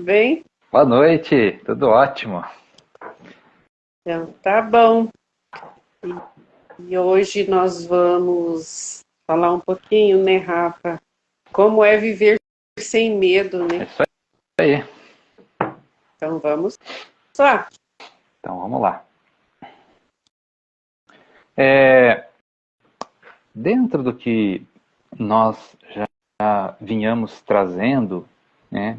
bem? Boa noite, tudo ótimo. Então, tá bom. E hoje nós vamos falar um pouquinho, né, Rafa? Como é viver sem medo, É né? isso aí. Então vamos lá. Então vamos lá. Dentro do que nós já vinhamos trazendo, né?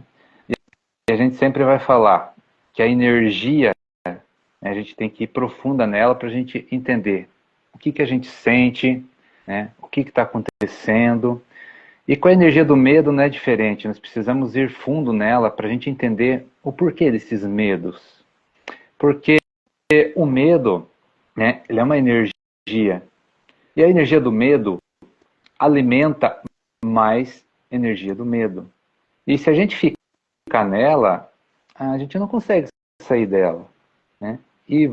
E a gente sempre vai falar que a energia, né, a gente tem que ir profunda nela para a gente entender o que a gente sente, né? O que está acontecendo. E com a energia do medo não é diferente. Nós precisamos ir fundo nela para a gente entender o porquê desses medos. Porque o medo, né, ele é uma energia. E a energia do medo alimenta mais energia do medo. E se a gente ficar nela, a gente não consegue sair dela, né? E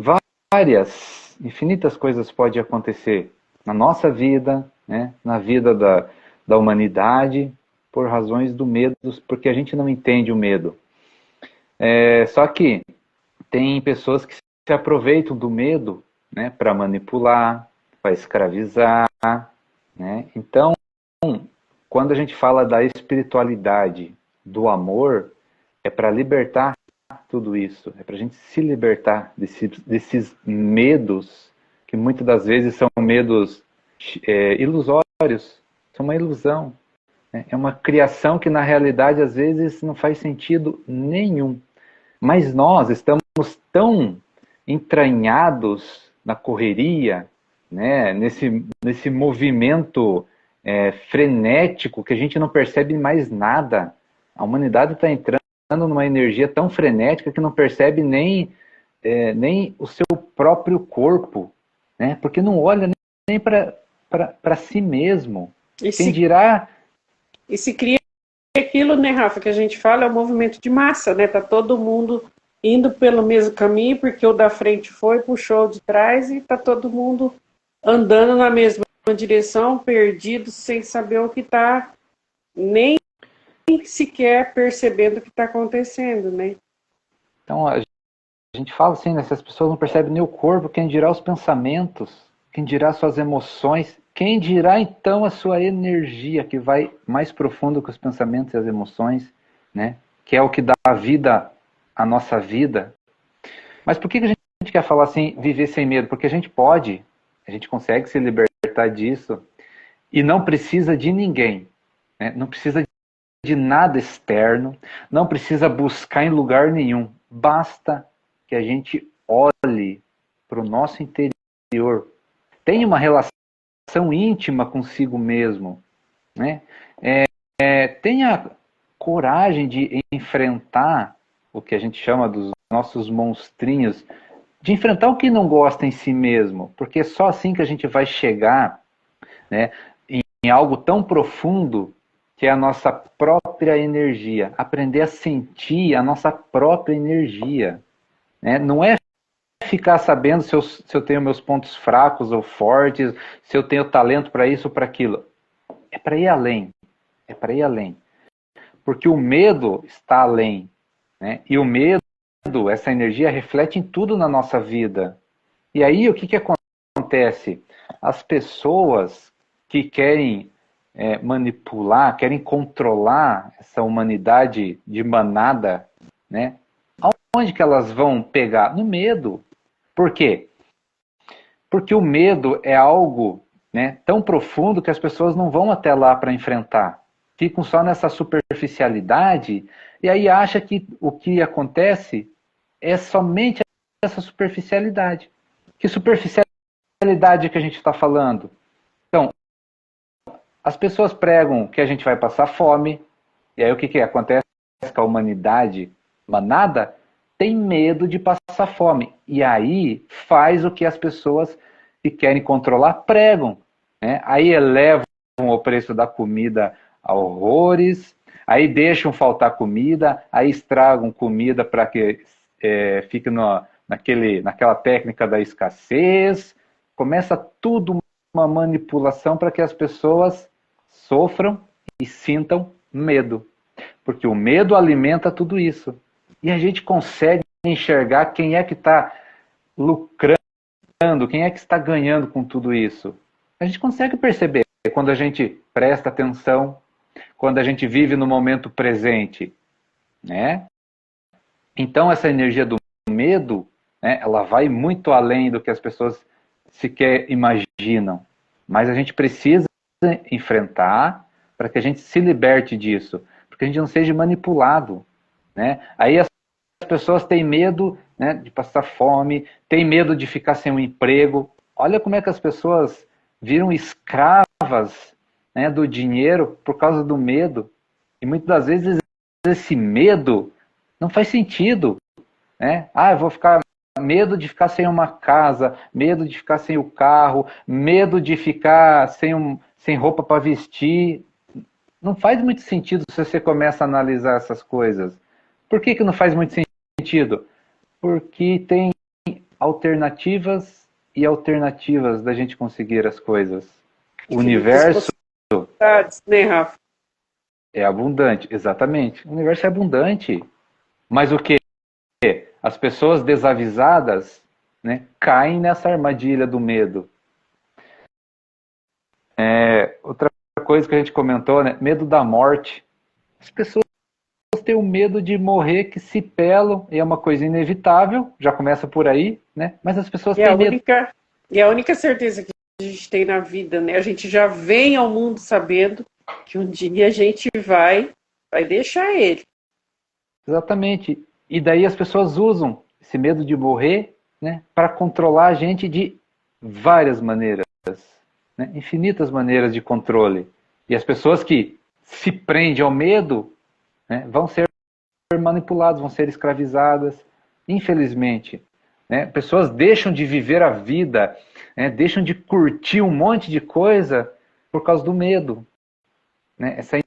várias, infinitas coisas podem acontecer na nossa vida, né, na vida da humanidade, por razões do medo, porque a gente não entende o medo. Só que tem pessoas que se aproveitam do medo, né, para manipular, para escravizar, né? Então, quando a gente fala da espiritualidade, do amor, é para libertar tudo isso, é para a gente se libertar desses medos, que muitas das vezes são medos ilusórios, são uma ilusão, né? É uma criação que na realidade às vezes não faz sentido nenhum. Mas nós estamos tão entranhados na correria, né, nesse movimento frenético que a gente não percebe mais nada. A humanidade está entrando numa energia tão frenética que não percebe nem o seu próprio corpo, né, porque não olha nem para si mesmo. E Quem se, dirá... e se cria aquilo, né, Rafa, que a gente fala, é um movimento de massa, né? Tá todo mundo indo pelo mesmo caminho, porque o da frente foi, puxou o de trás e tá todo mundo andando na mesma direção, perdido, sem saber o que tá, nem sequer percebendo o que está acontecendo, né? Então, a gente fala assim, né, se as pessoas não percebem nem o corpo, quem dirá os pensamentos, quem dirá suas emoções, quem dirá então a sua energia, que vai mais profundo que os pensamentos e as emoções, né? Que é o que dá a vida à nossa vida. Mas por que a gente quer falar assim, viver sem medo? Porque a gente pode, a gente consegue se libertar disso e não precisa de ninguém, né? Não precisa de nada externo, não precisa buscar em lugar nenhum. Basta que a gente olhe para o nosso interior. Tenha uma relação íntima consigo mesmo, né? Tenha coragem de enfrentar o que a gente chama dos nossos monstrinhos, de enfrentar o que não gosta em si mesmo, porque é só assim que a gente vai chegar, né, em algo tão profundo que é a nossa própria energia, aprender a sentir a nossa própria energia, né? Não é ficar sabendo se eu tenho meus pontos fracos ou fortes, se eu tenho talento para isso ou para aquilo. É para ir além, é para ir além. Porque o medo está além, né? E o medo, essa energia, reflete em tudo na nossa vida. E aí o que acontece? As pessoas que querem manipular, querem controlar essa humanidade de manada, né? Onde que elas vão pegar? No medo. Por quê? Porque o medo é algo, né, tão profundo que as pessoas não vão até lá para enfrentar. Ficam só nessa superficialidade e aí acha que o que acontece é somente essa superficialidade. Que superficialidade que a gente está falando? Então, as pessoas pregam que a gente vai passar fome, e aí o que acontece com a humanidade manada? Tem medo de passar fome. E aí faz o que as pessoas que querem controlar pregam, né? Aí elevam o preço da comida a horrores, aí deixam faltar comida, aí estragam comida para que fique naquela técnica da escassez. Começa tudo uma manipulação para que as pessoas sofram e sintam medo. Porque o medo alimenta tudo isso. E a gente consegue enxergar quem é que está lucrando, quem é que está ganhando com tudo isso. A gente consegue perceber quando a gente presta atenção, quando a gente vive no momento presente, né? Então essa energia do medo, né, ela vai muito além do que as pessoas sequer imaginam. Mas a gente precisa enfrentar para que a gente se liberte disso, para que a gente não seja manipulado, né? Aí as pessoas têm medo, né, de passar fome, têm medo de ficar sem um emprego. Olha como é que as pessoas viram escravas, né, do dinheiro por causa do medo. E muitas das vezes esse medo não faz sentido, né? Ah, eu vou ficar medo de ficar sem uma casa, medo de ficar sem o carro, medo de ficar sem roupa para vestir. Não faz muito sentido se você começa a analisar essas coisas. Por que não faz muito sentido? Porque tem alternativas e alternativas da gente conseguir as coisas. O universo né, Rafa? é abundante, exatamente. O universo é abundante. Mas o que? As pessoas desavisadas, né, caem nessa armadilha do medo. Outra coisa que a gente comentou, né, medo da morte. As pessoas têm o medo de morrer que se pelam, e é uma coisa inevitável, já começa por aí, né? Mas as pessoas têm medo. E a única certeza que a gente tem na vida, né? A gente já vem ao mundo sabendo que um dia a gente vai deixar ele. Exatamente. E daí as pessoas usam esse medo de morrer, né, para controlar a gente de várias maneiras, né? Infinitas maneiras de controle. E as pessoas que se prendem ao medo, né, vão ser manipuladas, vão ser escravizadas, infelizmente. Né? Pessoas deixam de viver a vida, né, deixam de curtir um monte de coisa por causa do medo. Né? Essa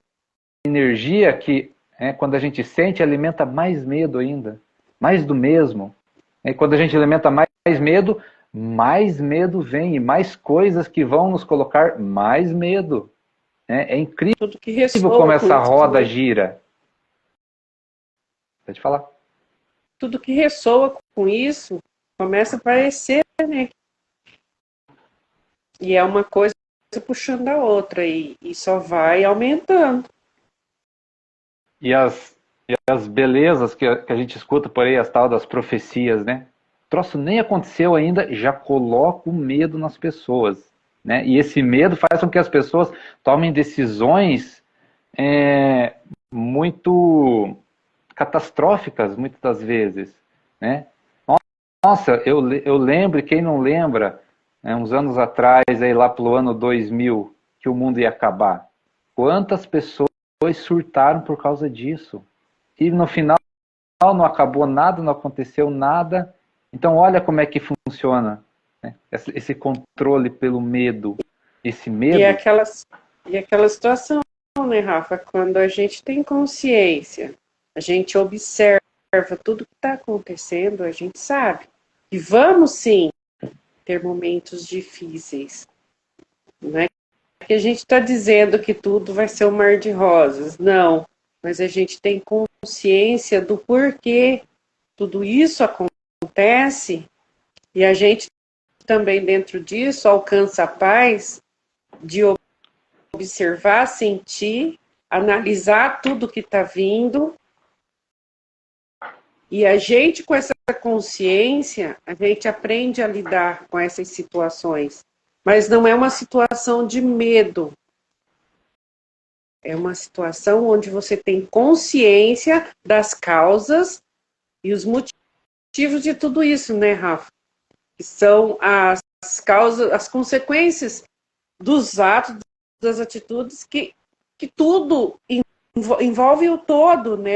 energia que, quando a gente sente, alimenta mais medo ainda, mais do mesmo. E quando a gente alimenta mais medo vem, e mais coisas que vão nos colocar mais medo. É incrível como essa roda gira. Pode falar. Tudo que ressoa com isso começa a aparecer, né? E é uma coisa puxando a outra, e só vai aumentando. E as belezas que a gente escuta por aí, as tal das profecias, né? O troço nem aconteceu ainda, já coloca o medo nas pessoas. Né? E esse medo faz com que as pessoas tomem decisões muito catastróficas, muitas das vezes. Né? Nossa, eu lembro, quem não lembra, uns anos atrás, aí lá pelo ano 2000, que o mundo ia acabar. Quantas pessoas surtaram por causa disso? E no final não acabou nada, não aconteceu nada. Então olha como é que funciona, né? Esse controle pelo medo. Esse medo... E aquela situação, né, Rafa? Quando a gente tem consciência, a gente observa tudo que está acontecendo, a gente sabe. E vamos sim ter momentos difíceis. Não é que a gente está dizendo que tudo vai ser um mar de rosas. Não. Mas a gente tem consciência do porquê tudo isso acontece, e a gente também dentro disso alcança a paz de observar, sentir, analisar tudo que está vindo, e a gente com essa consciência, a gente aprende a lidar com essas situações, mas não é uma situação de medo. É uma situação onde você tem consciência das causas e os motivos de tudo isso, né, Rafa? Que são as causas, as consequências dos atos, das atitudes, que tudo envolve o todo, né?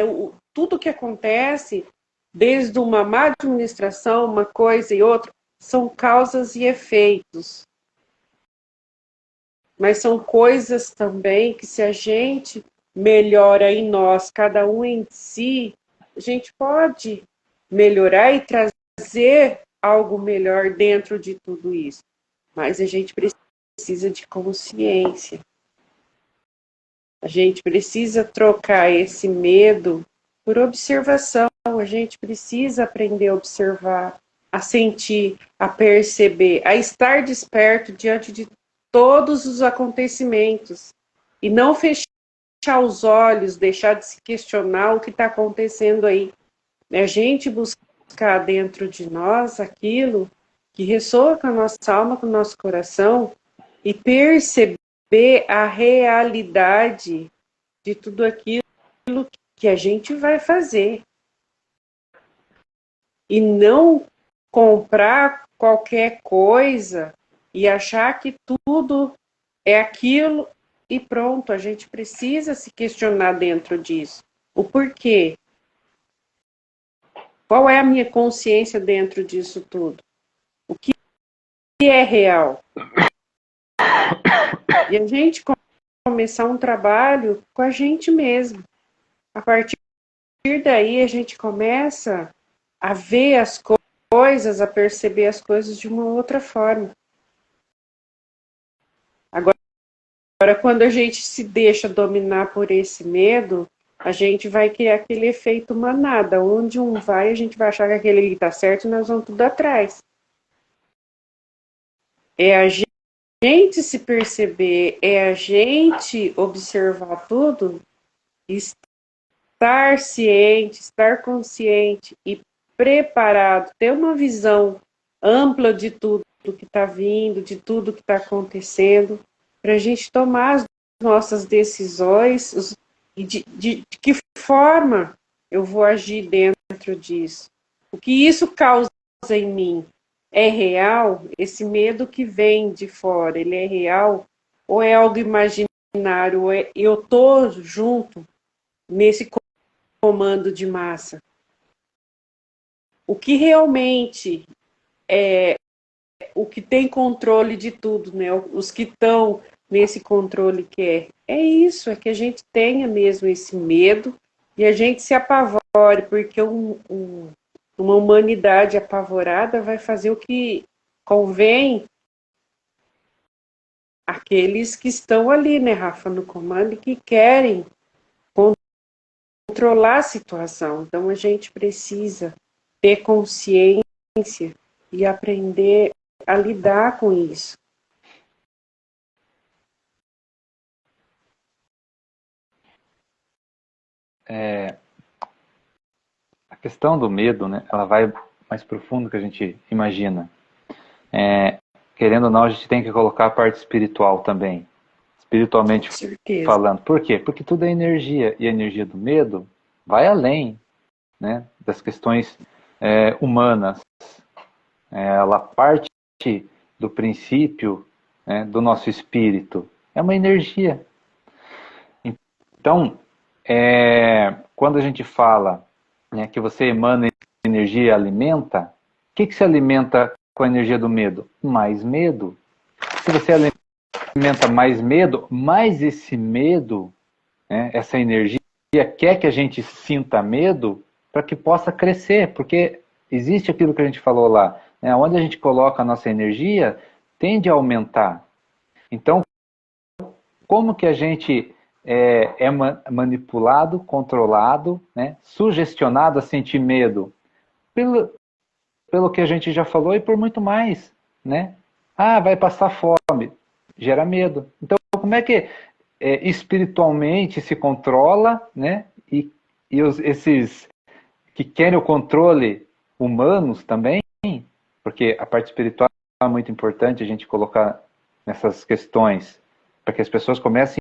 Tudo que acontece, desde uma má administração, uma coisa e outra, são causas e efeitos. Mas são coisas também que, se a gente melhora em nós, cada um em si, a gente pode melhorar e trazer algo melhor dentro de tudo isso. Mas a gente precisa de consciência. A gente precisa trocar esse medo por observação. A a gente precisa aprender a observar, a sentir, a perceber, a estar desperto diante de todos os acontecimentos e não fechar os olhos, deixar de se questionar o que está acontecendo aí. É a gente buscar dentro de nós aquilo que ressoa com a nossa alma, com o nosso coração e perceber a realidade de tudo aquilo que a gente vai fazer. E não comprar qualquer coisa e achar que tudo é aquilo e pronto. A gente precisa se questionar dentro disso. O porquê? Qual é a minha consciência dentro disso tudo? O que é real? E a gente começar um trabalho com a gente mesmo. A partir daí a gente começa a ver as coisas, a perceber as coisas de uma outra forma. Agora, quando a gente se deixa dominar por esse medo, a gente vai criar aquele efeito manada. Onde um vai, a gente vai achar que aquele ali está certo e nós vamos tudo atrás. É a gente se perceber, é a gente observar tudo, estar ciente, estar consciente e preparado, ter uma visão ampla de tudo que está vindo, de tudo que está acontecendo, para a gente tomar as nossas decisões e de que forma eu vou agir dentro disso. O que isso causa em mim é real? Esse medo que vem de fora, ele é real? Ou é algo imaginário? Ou eu estou junto nesse comando de massa? O que realmente é o que tem controle de tudo, né? Os que estão nesse controle que é isso, é que a gente tenha mesmo esse medo e a gente se apavore, porque uma humanidade apavorada vai fazer o que convém àqueles que estão ali, né, Rafa, no comando e que querem controlar a situação. Então a gente precisa ter consciência e aprender a lidar com isso. A questão do medo, né, ela vai mais profundo do que a gente imagina. Querendo ou não, a gente tem que colocar a parte espiritual também. Espiritualmente falando. Por quê? Porque tudo é energia. E a energia do medo vai além, né, das questões humanas. Ela parte do princípio, né, do nosso espírito. É uma energia. Então, quando a gente fala, né, que você emana energia e alimenta, o que se alimenta com a energia do medo? Mais medo. Se você alimenta mais medo, mais esse medo, né, essa energia, quer que a gente sinta medo para que possa crescer, porque existe aquilo que a gente falou lá, né, onde a gente coloca a nossa energia, tende a aumentar. Então, como que a gente é manipulado, controlado, né, sugestionado a sentir medo? Pelo que a gente já falou e por muito mais, né? Ah, vai passar fome, gera medo. Então, como é que espiritualmente se controla, né? E esses que querem o controle humanos também, porque a parte espiritual é muito importante a gente colocar nessas questões, para que as pessoas comecem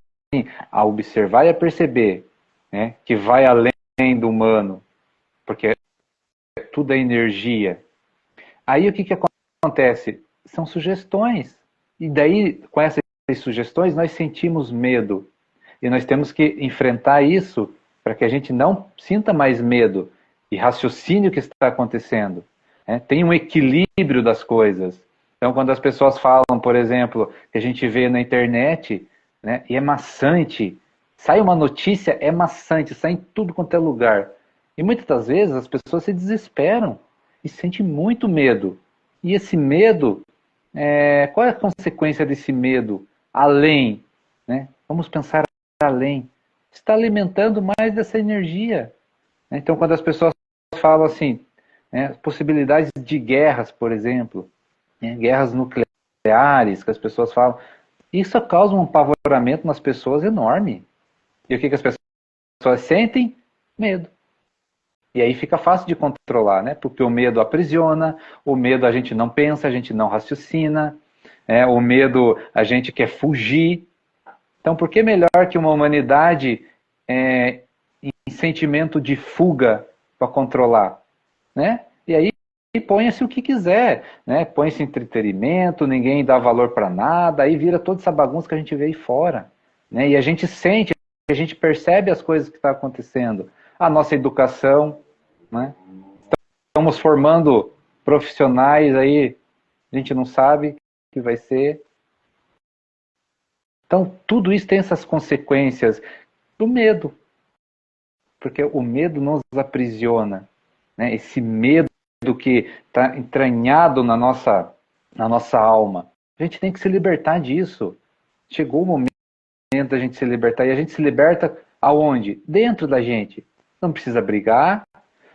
a observar e a perceber, né, que vai além do humano, porque tudo é energia. Aí o que acontece? São sugestões. E daí, com essas sugestões, nós sentimos medo. E nós temos que enfrentar isso para que a gente não sinta mais medo e raciocine o que está acontecendo. Tem um equilíbrio das coisas. Então, quando as pessoas falam, por exemplo, que a gente vê na internet, né, e é maçante, sai uma notícia, é maçante, sai em tudo quanto é lugar. E muitas das vezes as pessoas se desesperam e sentem muito medo. E esse medo, qual é a consequência desse medo? Além, né? Vamos pensar além. Está alimentando mais dessa energia. Então, quando as pessoas falam assim, né, possibilidades de guerras, por exemplo, né, guerras nucleares, que as pessoas falam, isso causa um apavoramento nas pessoas enorme. E o que as pessoas sentem? Medo. E aí fica fácil de controlar, né? Porque o medo aprisiona, o medo a gente não pensa, a gente não raciocina, o medo a gente quer fugir. Então, por que melhor que uma humanidade em sentimento de fuga para controlar, né? E aí põe-se o que quiser, né? Põe-se entretenimento, ninguém dá valor para nada, aí vira toda essa bagunça que a gente vê aí fora, né? E a gente sente, a gente percebe as coisas que estão acontecendo. A nossa educação, né? Estamos formando profissionais aí, a gente não sabe o que vai ser. Então, tudo isso tem essas consequências do medo, porque o medo nos aprisiona, né? Esse medo que está entranhado na nossa alma. A gente tem que se libertar disso. Chegou o momento da gente se libertar, e a gente se liberta aonde? Dentro da gente. Não precisa brigar,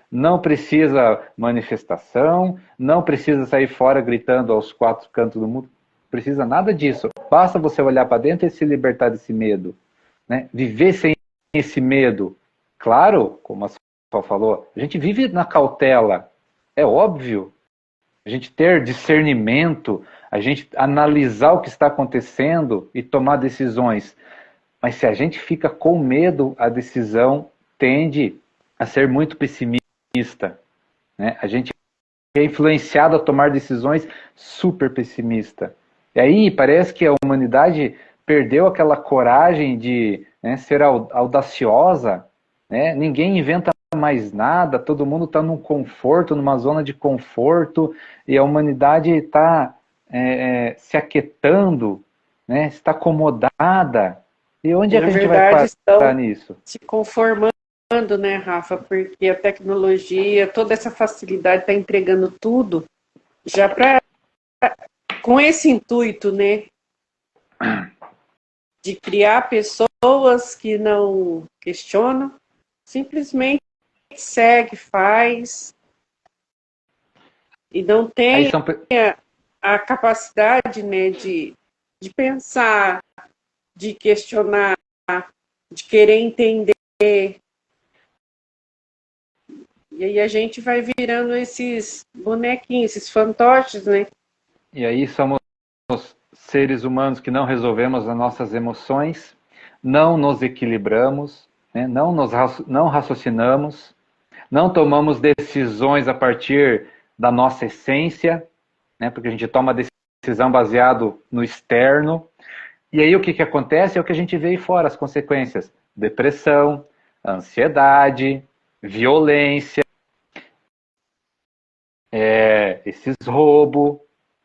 não precisa manifestação, não precisa sair fora gritando aos quatro cantos do mundo, não precisa nada disso. Basta você olhar para dentro e se libertar desse medo, né? Viver sem esse medo. Claro, como a Sol falou, a gente vive na cautela, é óbvio. A gente ter discernimento, a gente analisar o que está acontecendo e tomar decisões. Mas se a gente fica com medo, a decisão tende a ser muito pessimista, né? A gente é influenciado a tomar decisões super pessimistas. E aí parece que a humanidade perdeu aquela coragem de, né, ser audaciosa, né? Ninguém inventa mais nada, todo mundo está num conforto, numa zona de conforto, e a humanidade está se aquietando, né? Está acomodada. E onde é que Na a gente vai verdade, parar estão nisso? se conformando, né, Rafa? Porque a tecnologia, toda essa facilidade está entregando tudo já com esse intuito, né, de criar pessoas que não questionam, simplesmente segue, faz e não Aí tem são, a capacidade, né, de pensar, de questionar, de querer entender. E aí a gente vai virando esses bonequinhos, esses fantoches, né? e aí somos seres humanos que não resolvemos as nossas emoções, não nos equilibramos, né? Não raciocinamos, não tomamos decisões a partir da nossa essência, né? Porque a gente toma decisão baseado no externo. E aí o que acontece é o que a gente vê aí fora, as consequências. Depressão, ansiedade, violência, esses roubos,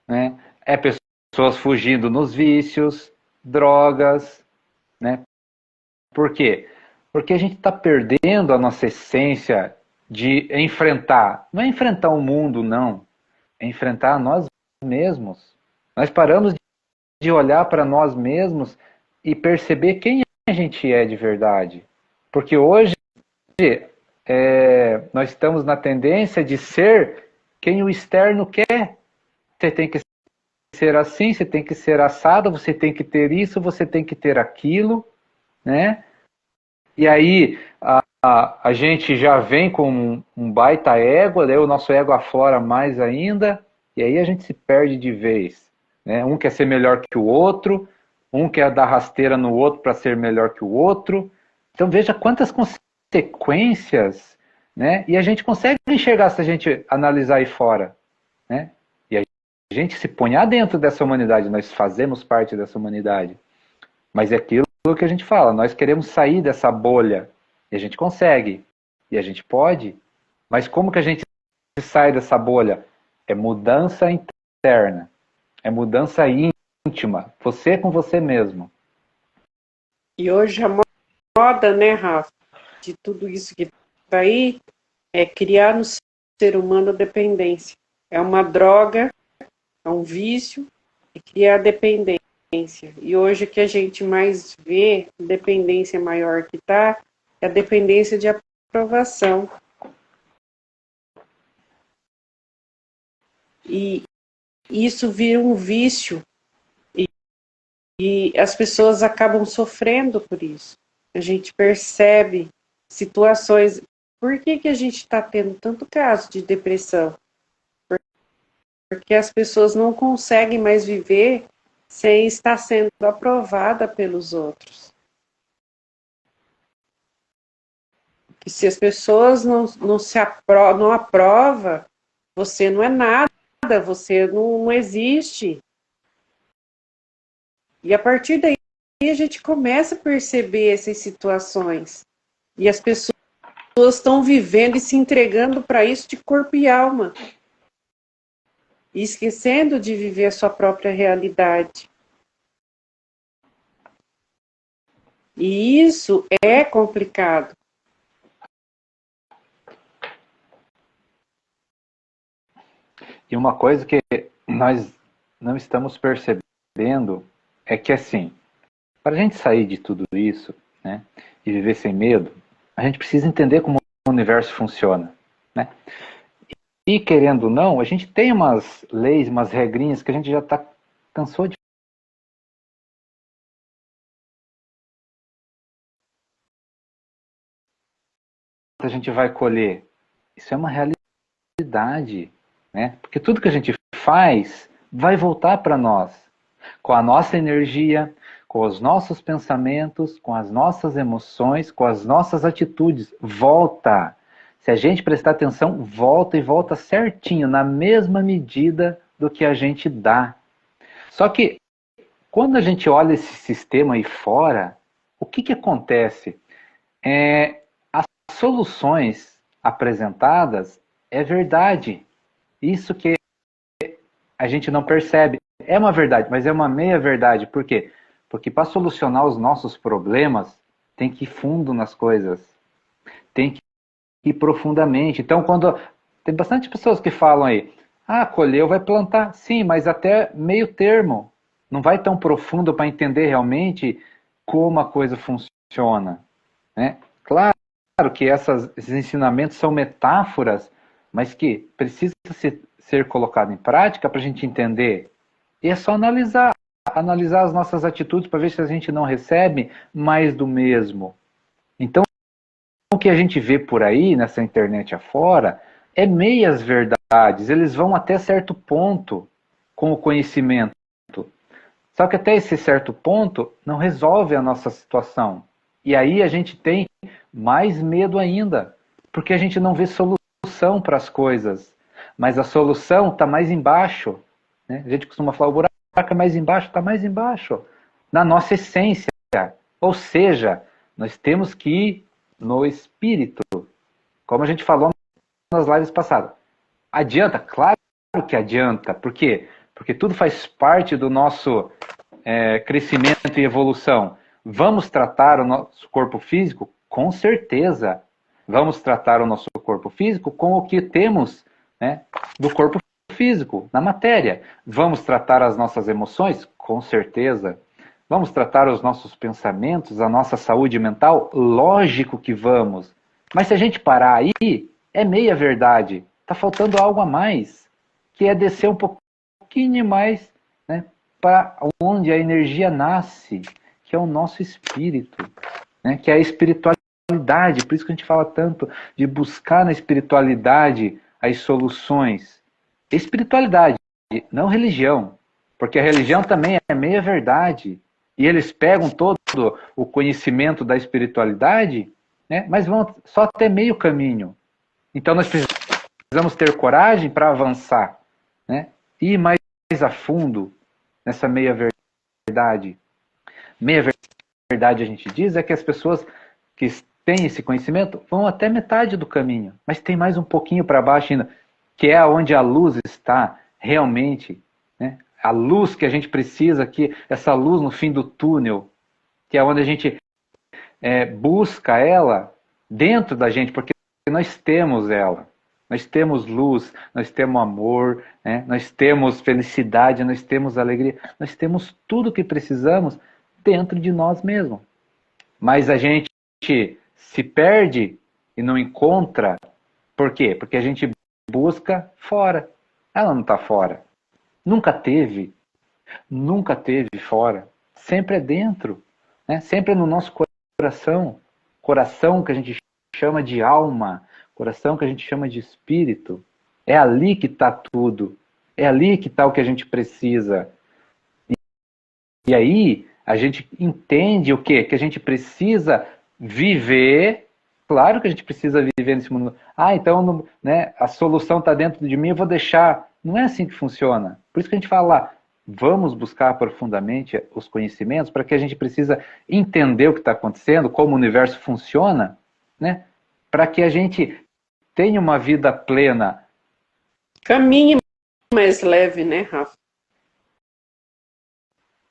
né? Pessoas fugindo nos vícios, drogas, né? Por quê? Porque a gente está perdendo a nossa essência de enfrentar. Não é enfrentar o mundo, não. É enfrentar nós mesmos. Nós paramos de olhar para nós mesmos e perceber quem a gente é de verdade. Porque hoje nós estamos na tendência de ser quem o externo quer. Você tem que ser assim, você tem que ser assado, você tem que ter isso, você tem que ter aquilo, né? E aí a gente já vem com um baita ego, daí o nosso ego aflora mais ainda, e aí a gente se perde de vez, né? Um quer ser melhor que o outro, um quer dar rasteira no outro para ser melhor que o outro. Então veja quantas consequências, né? E a gente consegue enxergar se a gente analisar aí fora, né? E a gente se ponhar dentro dessa humanidade, nós fazemos parte dessa humanidade. Mas é aquilo que a gente fala, nós queremos sair dessa bolha. E a gente consegue. E a gente pode. Mas como que a gente sai dessa bolha? É mudança interna. É mudança íntima. Você com você mesmo. E hoje a moda, né, Rafa, de tudo isso que está aí, é criar no ser humano dependência. É uma droga, é um vício, e criar dependência. E hoje o que a gente mais vê, dependência maior que está, é a dependência de aprovação. e isso vira um vício e as pessoas acabam sofrendo por isso. A gente percebe situações. Por que a gente está tendo tanto caso de depressão? Porque as pessoas não conseguem mais viver sem estar sendo aprovada pelos outros. Que se as pessoas não aprovam, você não é nada, você não existe. E a partir daí a gente começa a perceber essas situações. E as pessoas estão vivendo e se entregando para isso de corpo e alma. E esquecendo de viver a sua própria realidade. E isso é complicado. E uma coisa que nós não estamos percebendo é que, assim, para a gente sair de tudo isso, né, e viver sem medo, a gente precisa entender como o universo funciona, né? E, querendo ou não, a gente tem umas leis, umas regrinhas que a gente já cansou de. A gente vai colher. Isso é uma realidade, né? Porque tudo que a gente faz vai voltar para nós, com a nossa energia, com os nossos pensamentos, com as nossas emoções, com as nossas atitudes. Volta. Se a gente prestar atenção, volta e volta certinho, na mesma medida do que a gente dá. Só que, quando a gente olha esse sistema aí fora, o que acontece? As soluções apresentadas é verdade. Isso que a gente não percebe. É uma verdade, mas é uma meia verdade. Por quê? Porque para solucionar os nossos problemas, tem que ir fundo nas coisas. Tem que ir profundamente. Então, quando tem bastante pessoas que falam aí, colheu, vai plantar. Sim, mas até meio termo. Não vai tão profundo para entender realmente como a coisa funciona, né? Claro que esses ensinamentos são metáforas, mas que precisa ser colocado em prática para a gente entender. E é só analisar as nossas atitudes para ver se a gente não recebe mais do mesmo. Então, o que a gente vê por aí, nessa internet afora, é meias verdades. Eles vão até certo ponto com o conhecimento. Só que até esse certo ponto não resolve a nossa situação. E aí a gente tem mais medo ainda, porque a gente não vê solução para as coisas. Mas a solução está mais embaixo. Né? A gente costuma falar, o buraco é mais embaixo, está mais embaixo. Na nossa essência. Ou seja, nós temos que ir no espírito. Como a gente falou nas lives passadas. Adianta? Claro que adianta. Por quê? Porque tudo faz parte do nosso crescimento e evolução. Vamos tratar o nosso corpo físico? Com certeza. Vamos tratar o nosso corpo físico com o que temos, né, do corpo físico, na matéria. Vamos tratar as nossas emoções? Com certeza. Vamos tratar os nossos pensamentos, a nossa saúde mental? Lógico que vamos. Mas se a gente parar aí, é meia verdade. Está faltando algo a mais, que é descer um pouquinho mais, né, para onde a energia nasce, que é o nosso espírito, né, que é a espiritualidade. Por isso que a gente fala tanto de buscar na espiritualidade as soluções. Espiritualidade, não religião, porque a religião também é meia verdade. E eles pegam todo o conhecimento da espiritualidade, né, mas vão só até meio caminho. Então nós precisamos ter coragem para avançar, né, ir mais a fundo nessa meia verdade. Meia verdade, a gente diz, é que as pessoas que têm esse conhecimento vão até metade do caminho, mas tem mais um pouquinho para baixo ainda, que é onde a luz está realmente, né? A luz que a gente precisa aqui, essa luz no fim do túnel, que é onde a gente busca ela dentro da gente, porque nós temos ela. Nós temos luz, nós temos amor, né? Nós temos felicidade, nós temos alegria, nós temos tudo o que precisamos dentro de nós mesmos. Mas a gente se perde e não encontra. Por quê? Porque a gente busca fora. Ela não está fora. Nunca teve fora. Sempre é dentro, né? Sempre é no nosso coração. Coração que a gente chama de alma, coração que a gente chama de espírito. É ali que está tudo. É ali que está o que a gente precisa. E aí a gente entende o quê? Que a gente precisa viver. Claro que a gente precisa viver nesse mundo. Ah, então né, a solução está dentro de mim, eu vou deixar. Não é assim que funciona. Por isso que a gente fala lá, vamos buscar profundamente os conhecimentos, para que a gente precisa entender o que está acontecendo, como o universo funciona, né? Para que a gente tenha uma vida plena. Caminhe mais leve, né, Rafa?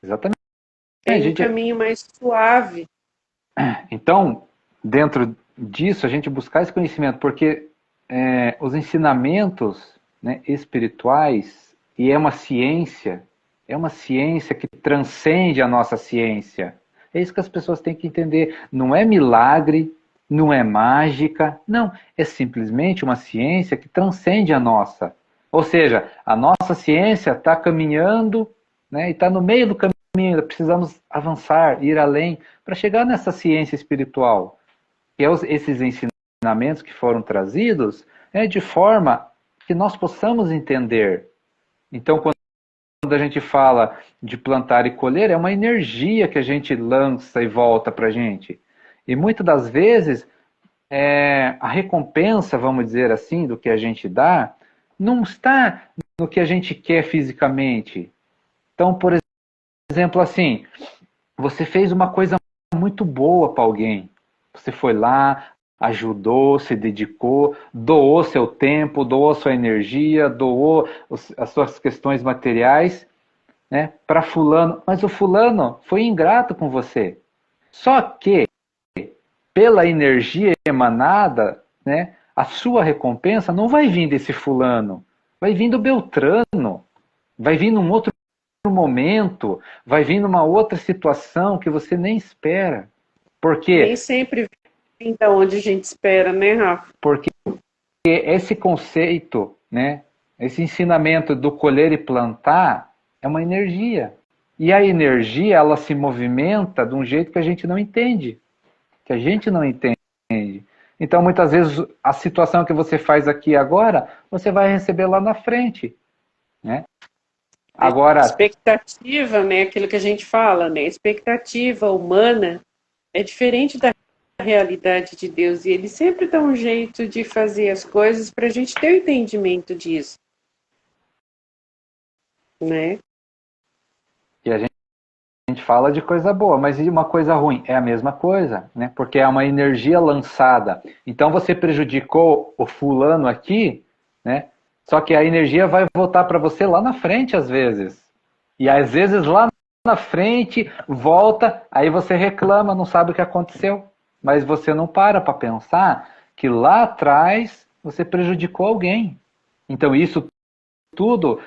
Exatamente. A Tem um gente, caminho mais suave. então, dentro disso, a gente buscar esse conhecimento, porque os ensinamentos, né, espirituais, e é uma ciência que transcende a nossa ciência. É isso que as pessoas têm que entender. Não é milagre, não é mágica, não. É simplesmente uma ciência que transcende a nossa. Ou seja, a nossa ciência está caminhando, né, e está no meio do caminho ainda. Precisamos avançar, ir além, para chegar nessa ciência espiritual, que é esses ensinamentos que foram trazidos, de forma que nós possamos entender. Então, quando a gente fala de plantar e colher, é uma energia que a gente lança e volta para a gente. E muitas das vezes, a recompensa, vamos dizer assim, do que a gente dá, não está no que a gente quer fisicamente. Então, por exemplo, assim, você fez uma coisa muito boa para alguém. Você foi lá, ajudou, se dedicou, doou seu tempo, doou sua energia, doou as suas questões materiais, né, para fulano. Mas o fulano foi ingrato com você. Só que, pela energia emanada, né, a sua recompensa não vai vir desse fulano. Vai vir do Beltrano. Vai vir num outro momento, vai vir numa outra situação que você nem espera. Por Nem quê? sempre vem da onde a gente espera, né, Rafa? Porque esse conceito, né, esse ensinamento do colher e plantar é uma energia. E a energia, ela se movimenta de um jeito que a gente não entende. Que a gente não entende. Então, muitas vezes, a situação que você faz aqui agora, você vai receber lá na frente, né? Agora, Expectativa, né? Aquilo que a gente fala, né? Expectativa humana é diferente da realidade de Deus. E ele sempre dá um jeito de fazer as coisas para a gente ter o entendimento disso, né? e a gente fala de coisa boa, mas e uma coisa ruim? É a mesma coisa, né? Porque é uma energia lançada. Então você prejudicou o fulano aqui, né? Só que a energia vai voltar para você lá na frente, às vezes. E às vezes lá na frente, volta, aí você reclama, não sabe o que aconteceu. Mas você não para pensar que lá atrás você prejudicou alguém. Então isso tudo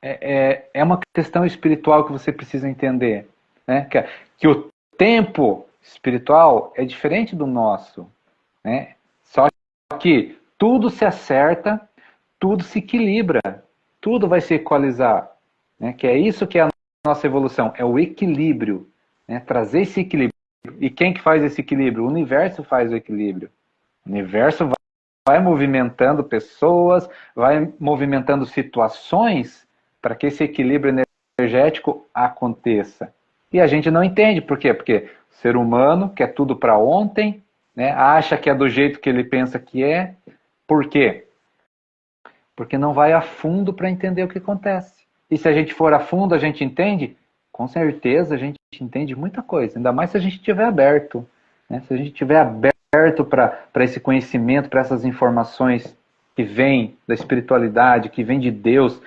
é uma questão espiritual que você precisa entender. Né? Que o tempo espiritual é diferente do nosso. Né? Só que tudo se acerta, tudo se equilibra, tudo vai se equalizar. Né? Que é isso que é a nossa evolução, é o equilíbrio. Né? Trazer esse equilíbrio. E quem que faz esse equilíbrio? O universo faz o equilíbrio. O universo vai movimentando pessoas, vai movimentando situações para que esse equilíbrio energético aconteça. E a gente não entende. Por quê? Porque o ser humano quer tudo para ontem, né? Acha que é do jeito que ele pensa que é. Por quê? Porque não vai a fundo para entender o que acontece. E se a gente for a fundo, a gente entende? Com certeza a gente entende muita coisa, ainda mais se a gente estiver aberto. Né? Se a gente estiver aberto para esse conhecimento, para essas informações que vêm da espiritualidade, que vêm de Deus,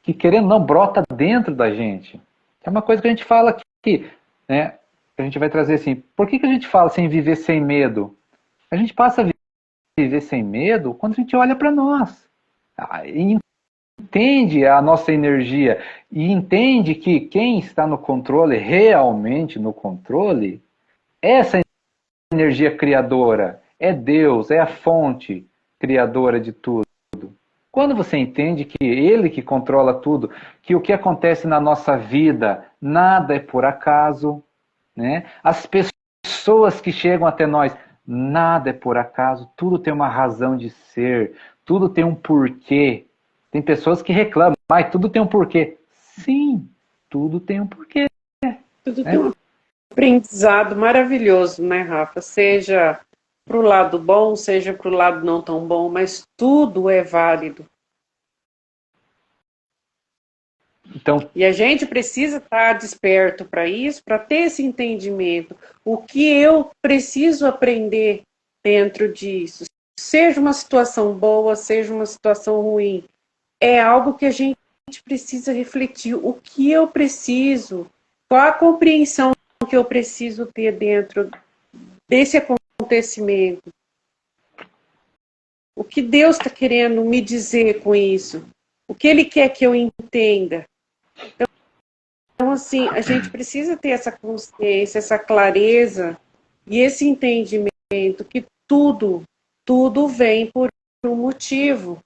que querendo ou não brota dentro da gente. É uma coisa que a gente fala aqui, né? A gente vai trazer assim, por que a gente fala sem viver sem medo? A gente passa a viver sem medo quando a gente olha para nós. E entende a nossa energia e entende que quem está no controle, realmente no controle, é essa energia criadora, é Deus, é a fonte criadora de tudo. Quando você entende que ele que controla tudo, que o que acontece na nossa vida, nada é por acaso, né? As pessoas que chegam até nós, nada é por acaso, tudo tem uma razão de ser, tudo tem um porquê. Tem pessoas que reclamam, mas tudo tem um porquê. Sim, tudo tem um porquê. Tudo tem um aprendizado maravilhoso, né, Rafa? Seja para o lado bom, seja para o lado não tão bom, mas tudo é válido. Então, E a gente precisa estar desperto para isso, para ter esse entendimento. O que eu preciso aprender dentro disso? Seja uma situação boa, seja uma situação ruim, é algo que a gente precisa refletir. O que eu preciso? Qual a compreensão que eu preciso ter dentro desse acontecimento? O que Deus está querendo me dizer com isso? O que Ele quer que eu entenda? Então, assim, a gente precisa ter essa consciência, essa clareza e esse entendimento que tudo vem por um motivo.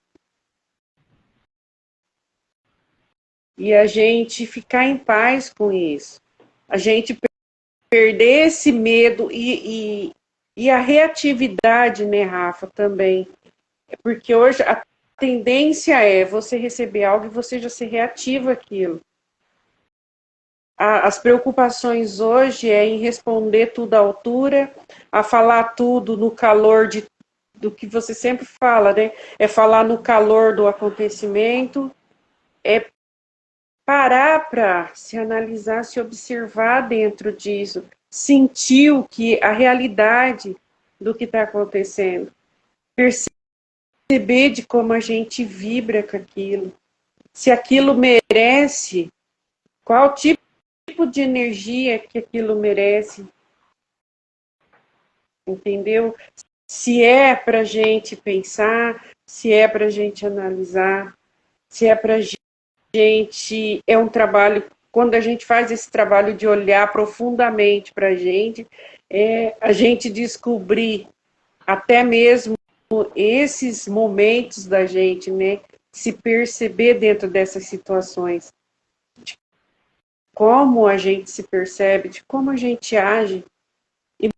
E a gente ficar em paz com isso. A gente perder esse medo e a reatividade, né, Rafa, também. Porque hoje a tendência é você receber algo e você já se reativa aquilo. As preocupações hoje é em responder tudo à altura, a falar tudo no calor do que você sempre fala, né? É falar no calor do acontecimento, é parar para se analisar, se observar dentro disso, sentir o que a realidade do que está acontecendo, perceber de como a gente vibra com aquilo, se aquilo merece, qual tipo de energia que aquilo merece, entendeu? Se é para a gente pensar, se é para a gente analisar, se é para a gente, é um trabalho, quando a gente faz esse trabalho de olhar profundamente para a gente descobrir até mesmo esses momentos da gente, né, se perceber dentro dessas situações, de como a gente se percebe, de como a gente age. E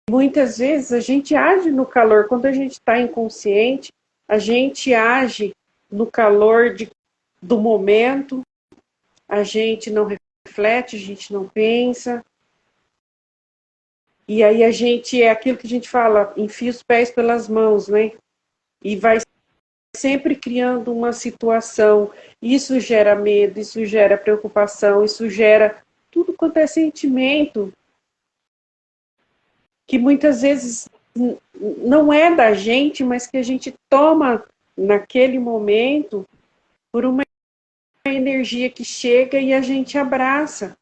muitas vezes a gente age no calor, quando a gente está inconsciente, a gente age no calor do momento, a gente não reflete, a gente não pensa. E aí a gente, é aquilo que a gente fala, enfia os pés pelas mãos, né? E vai sempre criando uma situação. Isso gera medo, isso gera preocupação, isso gera tudo quanto é sentimento que muitas vezes não é da gente, mas que a gente toma naquele momento por uma energia que chega e a gente abraça.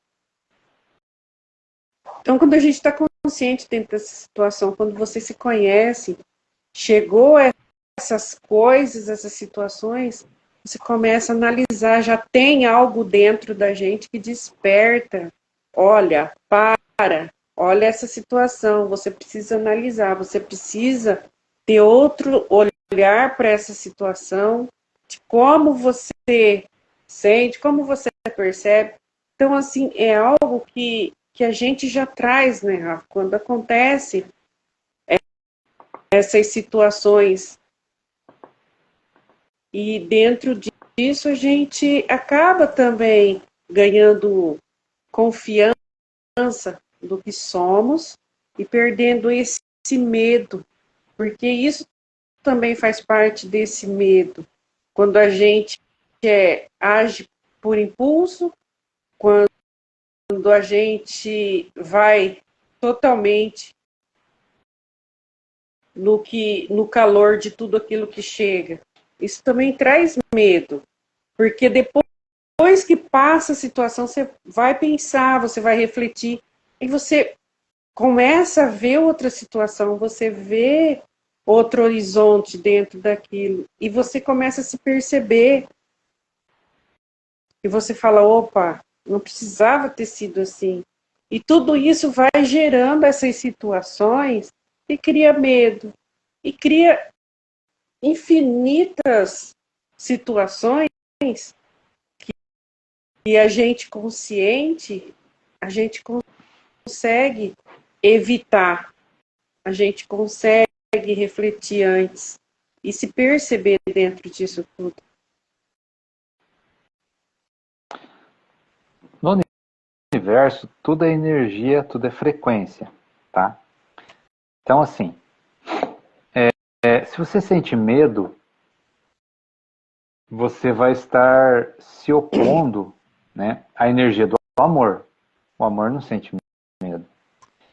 Então, quando a gente está consciente dentro dessa situação, quando você se conhece, chegou a essas coisas, essas situações, você começa a analisar, já tem algo dentro da gente que desperta. Olha, olha essa situação, você precisa analisar, você precisa ter outro olhar para essa situação, de como você sente, como você percebe. Então, assim, é algo que a gente já traz, né, Rafa? Quando acontece essas situações. E dentro disso a gente acaba também ganhando confiança do que somos e perdendo esse medo, porque isso também faz parte desse medo. Quando a gente age por impulso, quando a gente vai totalmente no calor de tudo aquilo que chega. Isso também traz medo, porque depois que passa a situação, você vai pensar, você vai refletir, e você começa a ver outra situação, você vê outro horizonte dentro daquilo, e você começa a se perceber, e você fala, opa, não precisava ter sido assim. E tudo isso vai gerando essas situações e cria medo, e cria infinitas situações que a gente consciente, a gente consegue evitar, a gente consegue refletir antes e se perceber dentro disso tudo. No universo, tudo é energia, tudo é frequência, tá? Então, assim, se você sente medo, você vai estar se opondo, né, à energia do amor. O amor não sente medo.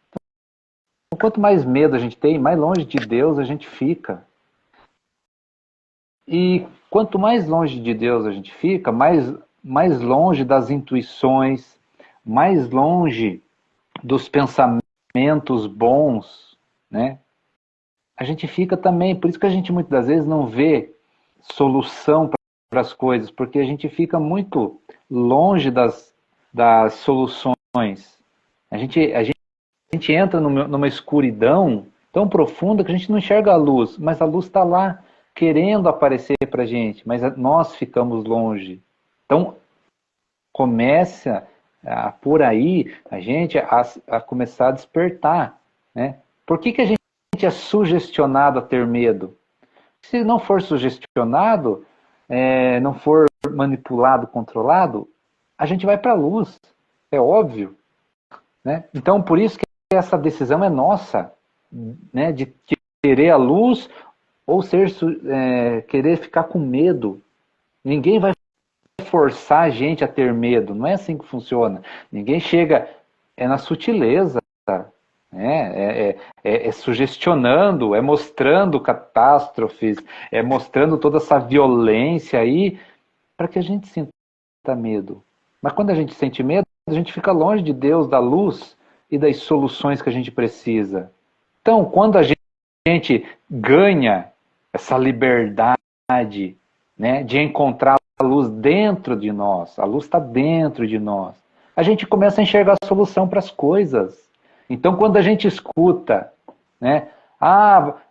Então, quanto mais medo a gente tem, mais longe de Deus a gente fica. E quanto mais longe de Deus a gente fica, mais longe das intuições, mais longe dos pensamentos bons, né? A gente fica também, por isso que a gente muitas das vezes não vê solução para as coisas, porque a gente fica muito longe das soluções. A gente entra numa escuridão tão profunda que a gente não enxerga a luz, mas a luz está lá querendo aparecer para a gente, mas nós ficamos longe. Então, começa por aí a gente a começar a despertar, né? Por que a gente é sugestionado a ter medo? Se não for sugestionado, não for manipulado, controlado, a gente vai para a luz, é óbvio, né? Então, por isso que essa decisão é nossa, né? De querer a luz ou querer ficar com medo. Ninguém vai forçar a gente a ter medo, não é assim que funciona. Ninguém chega, na sutileza, né? É sugestionando, é mostrando catástrofes, é mostrando toda essa violência aí para que a gente sinta medo. Mas quando a gente sente medo, a gente fica longe de Deus, da luz e das soluções que a gente precisa. Então, quando a gente ganha essa liberdade, né, de encontrar a luz dentro de nós, a luz está dentro de nós, a gente começa a enxergar a solução para as coisas. Então, quando a gente escuta, né,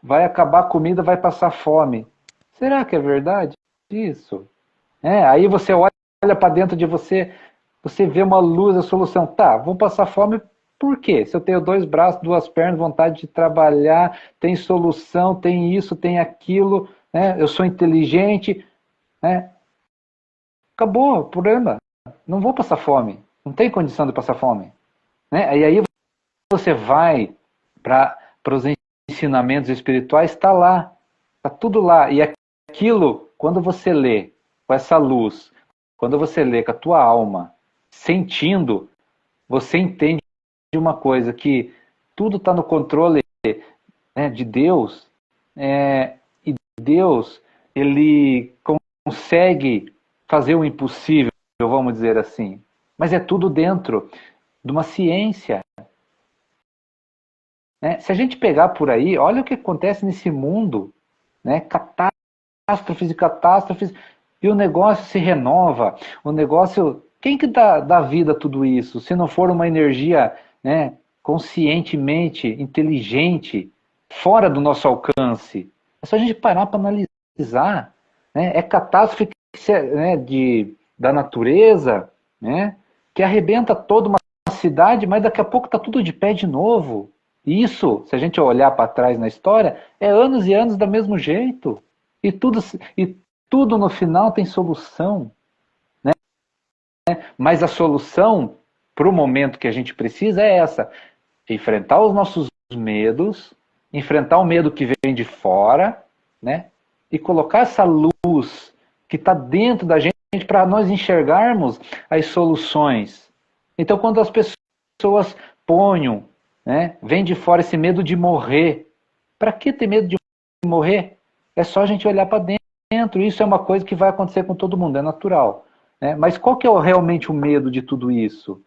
vai acabar a comida, vai passar fome. Será que é verdade isso? Aí você olha para dentro de você, você vê uma luz, a solução. Tá, vou passar fome por quê? Se eu tenho 2 braços, 2 pernas, vontade de trabalhar, tem solução, tem isso, tem aquilo, né? Eu sou inteligente, né? Acabou o problema. Não vou passar fome. Não tem condição de passar fome. Né? E aí você vai para os ensinamentos espirituais, está lá. Está tudo lá. E aquilo, quando você lê com essa luz, quando você lê com a tua alma, sentindo, você entende uma coisa, que tudo está no controle, né, de Deus, e Deus, ele consegue fazer o impossível, vamos dizer assim. Mas é tudo dentro de uma ciência. Né? Se a gente pegar por aí, olha o que acontece nesse mundo, né? Catástrofes e catástrofes, e o negócio se renova. O negócio... Quem que dá vida a tudo isso? Se não for uma energia, né, conscientemente, inteligente, fora do nosso alcance. É só a gente parar para analisar. Né? É catástrofe, né, da natureza, né, que arrebenta toda uma cidade, mas daqui a pouco está tudo de pé de novo. E isso, se a gente olhar para trás na história, é anos e anos do mesmo jeito. E tudo no final tem solução. Né? Mas a solução para o momento que a gente precisa é essa: enfrentar os nossos medos, enfrentar o medo que vem de fora, né? E colocar essa luz que está dentro da gente para nós enxergarmos as soluções. Então, quando as pessoas ponham, né, vem de fora esse medo de morrer, para que ter medo de morrer? É só a gente olhar para dentro. Isso é uma coisa que vai acontecer com todo mundo, é natural. Né? Mas qual que é realmente o medo de tudo isso?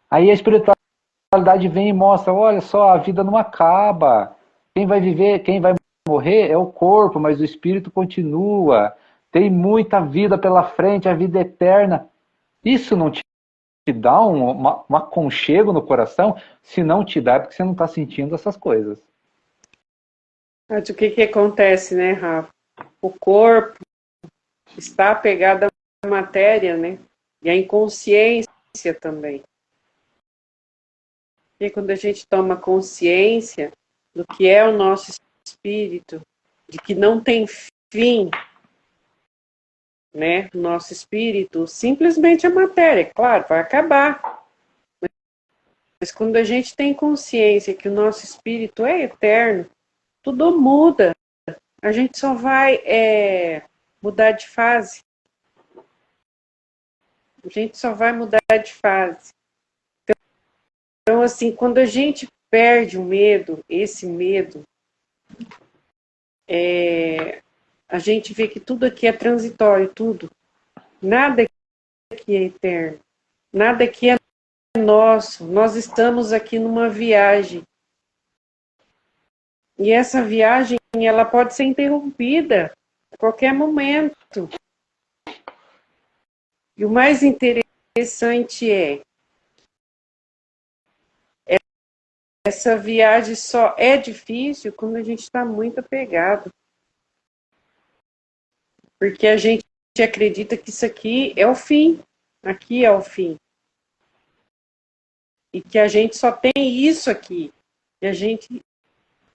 Aí a espiritualidade vem e mostra, olha só, a vida não acaba. Quem vai viver, quem vai morrer é o corpo, mas o espírito continua. Tem muita vida pela frente, a vida eterna. Isso não te dá um aconchego no coração? Se não te dá, é porque você não está sentindo essas coisas. Mas o que acontece, né, Rafa? O corpo, está apegada à matéria, né? E à inconsciência também. E quando a gente toma consciência do que é o nosso espírito, de que não tem fim, né? O nosso espírito, simplesmente a matéria, claro, vai acabar. Mas quando a gente tem consciência que o nosso espírito é eterno, tudo muda. A gente só vai mudar de fase. A gente só vai mudar de fase. Então, assim, quando a gente perde o medo, esse medo, a gente vê que tudo aqui é transitório, tudo. Nada aqui é eterno. Nada aqui é nosso. Nós estamos aqui numa viagem. E essa viagem, ela pode ser interrompida a qualquer momento. E o mais interessante essa viagem só é difícil quando a gente está muito apegado. Porque a gente acredita que isso aqui é o fim. Aqui é o fim. E que a gente só tem isso aqui. E a gente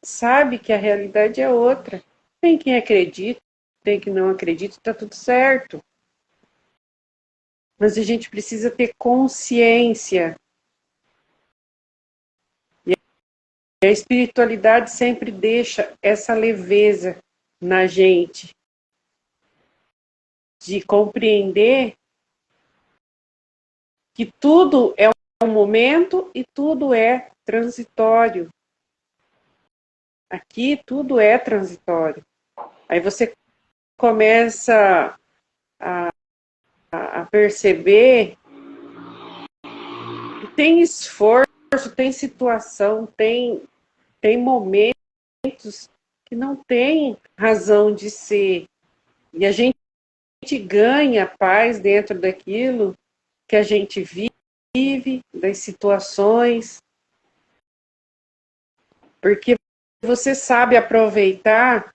sabe que a realidade é outra. Tem quem acredita, tem quem não acredita, está tudo certo. Mas a gente precisa ter consciência. E a espiritualidade sempre deixa essa leveza na gente. De compreender que tudo é um momento e tudo é transitório. Aqui tudo é transitório. Aí você começa a perceber que tem esforço, tem situação, tem momentos que não tem razão de ser. E a gente ganha paz dentro daquilo que a gente vive, das situações, porque você sabe aproveitar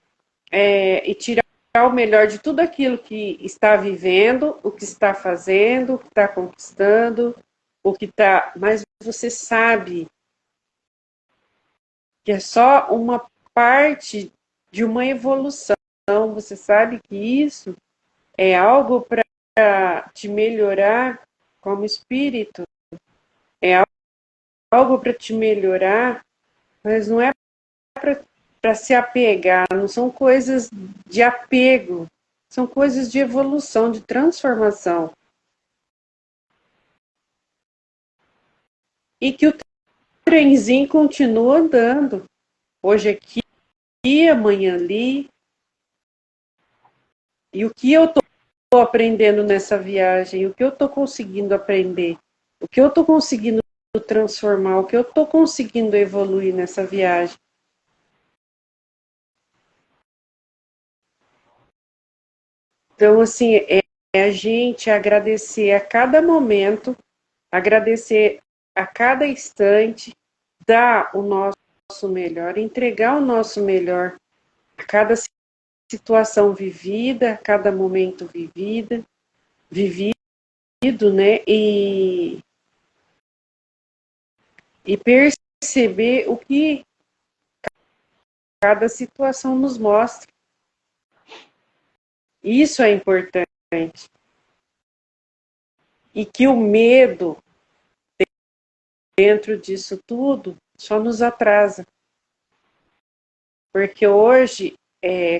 e tirar o melhor de tudo aquilo que está vivendo, o que está fazendo, o que está conquistando, o que está. Mas você sabe que é só uma parte de uma evolução. Você sabe que isso é algo para te melhorar como espírito, é algo para te melhorar, mas não é para se apegar, não são coisas de apego, são coisas de evolução, de transformação. E que o trenzinho continua andando. Hoje aqui, amanhã ali. E o que eu estou aprendendo nessa viagem, o que eu estou conseguindo aprender, o que eu estou conseguindo transformar, o que eu estou conseguindo evoluir nessa viagem. Então, assim, é a gente agradecer a cada momento, agradecer a cada instante, dar o nosso melhor, entregar o nosso melhor a cada situação vivida, a cada momento vivido, né? E perceber o que cada situação nos mostra. Isso é importante. E que o medo dentro disso tudo só nos atrasa. Porque hoje,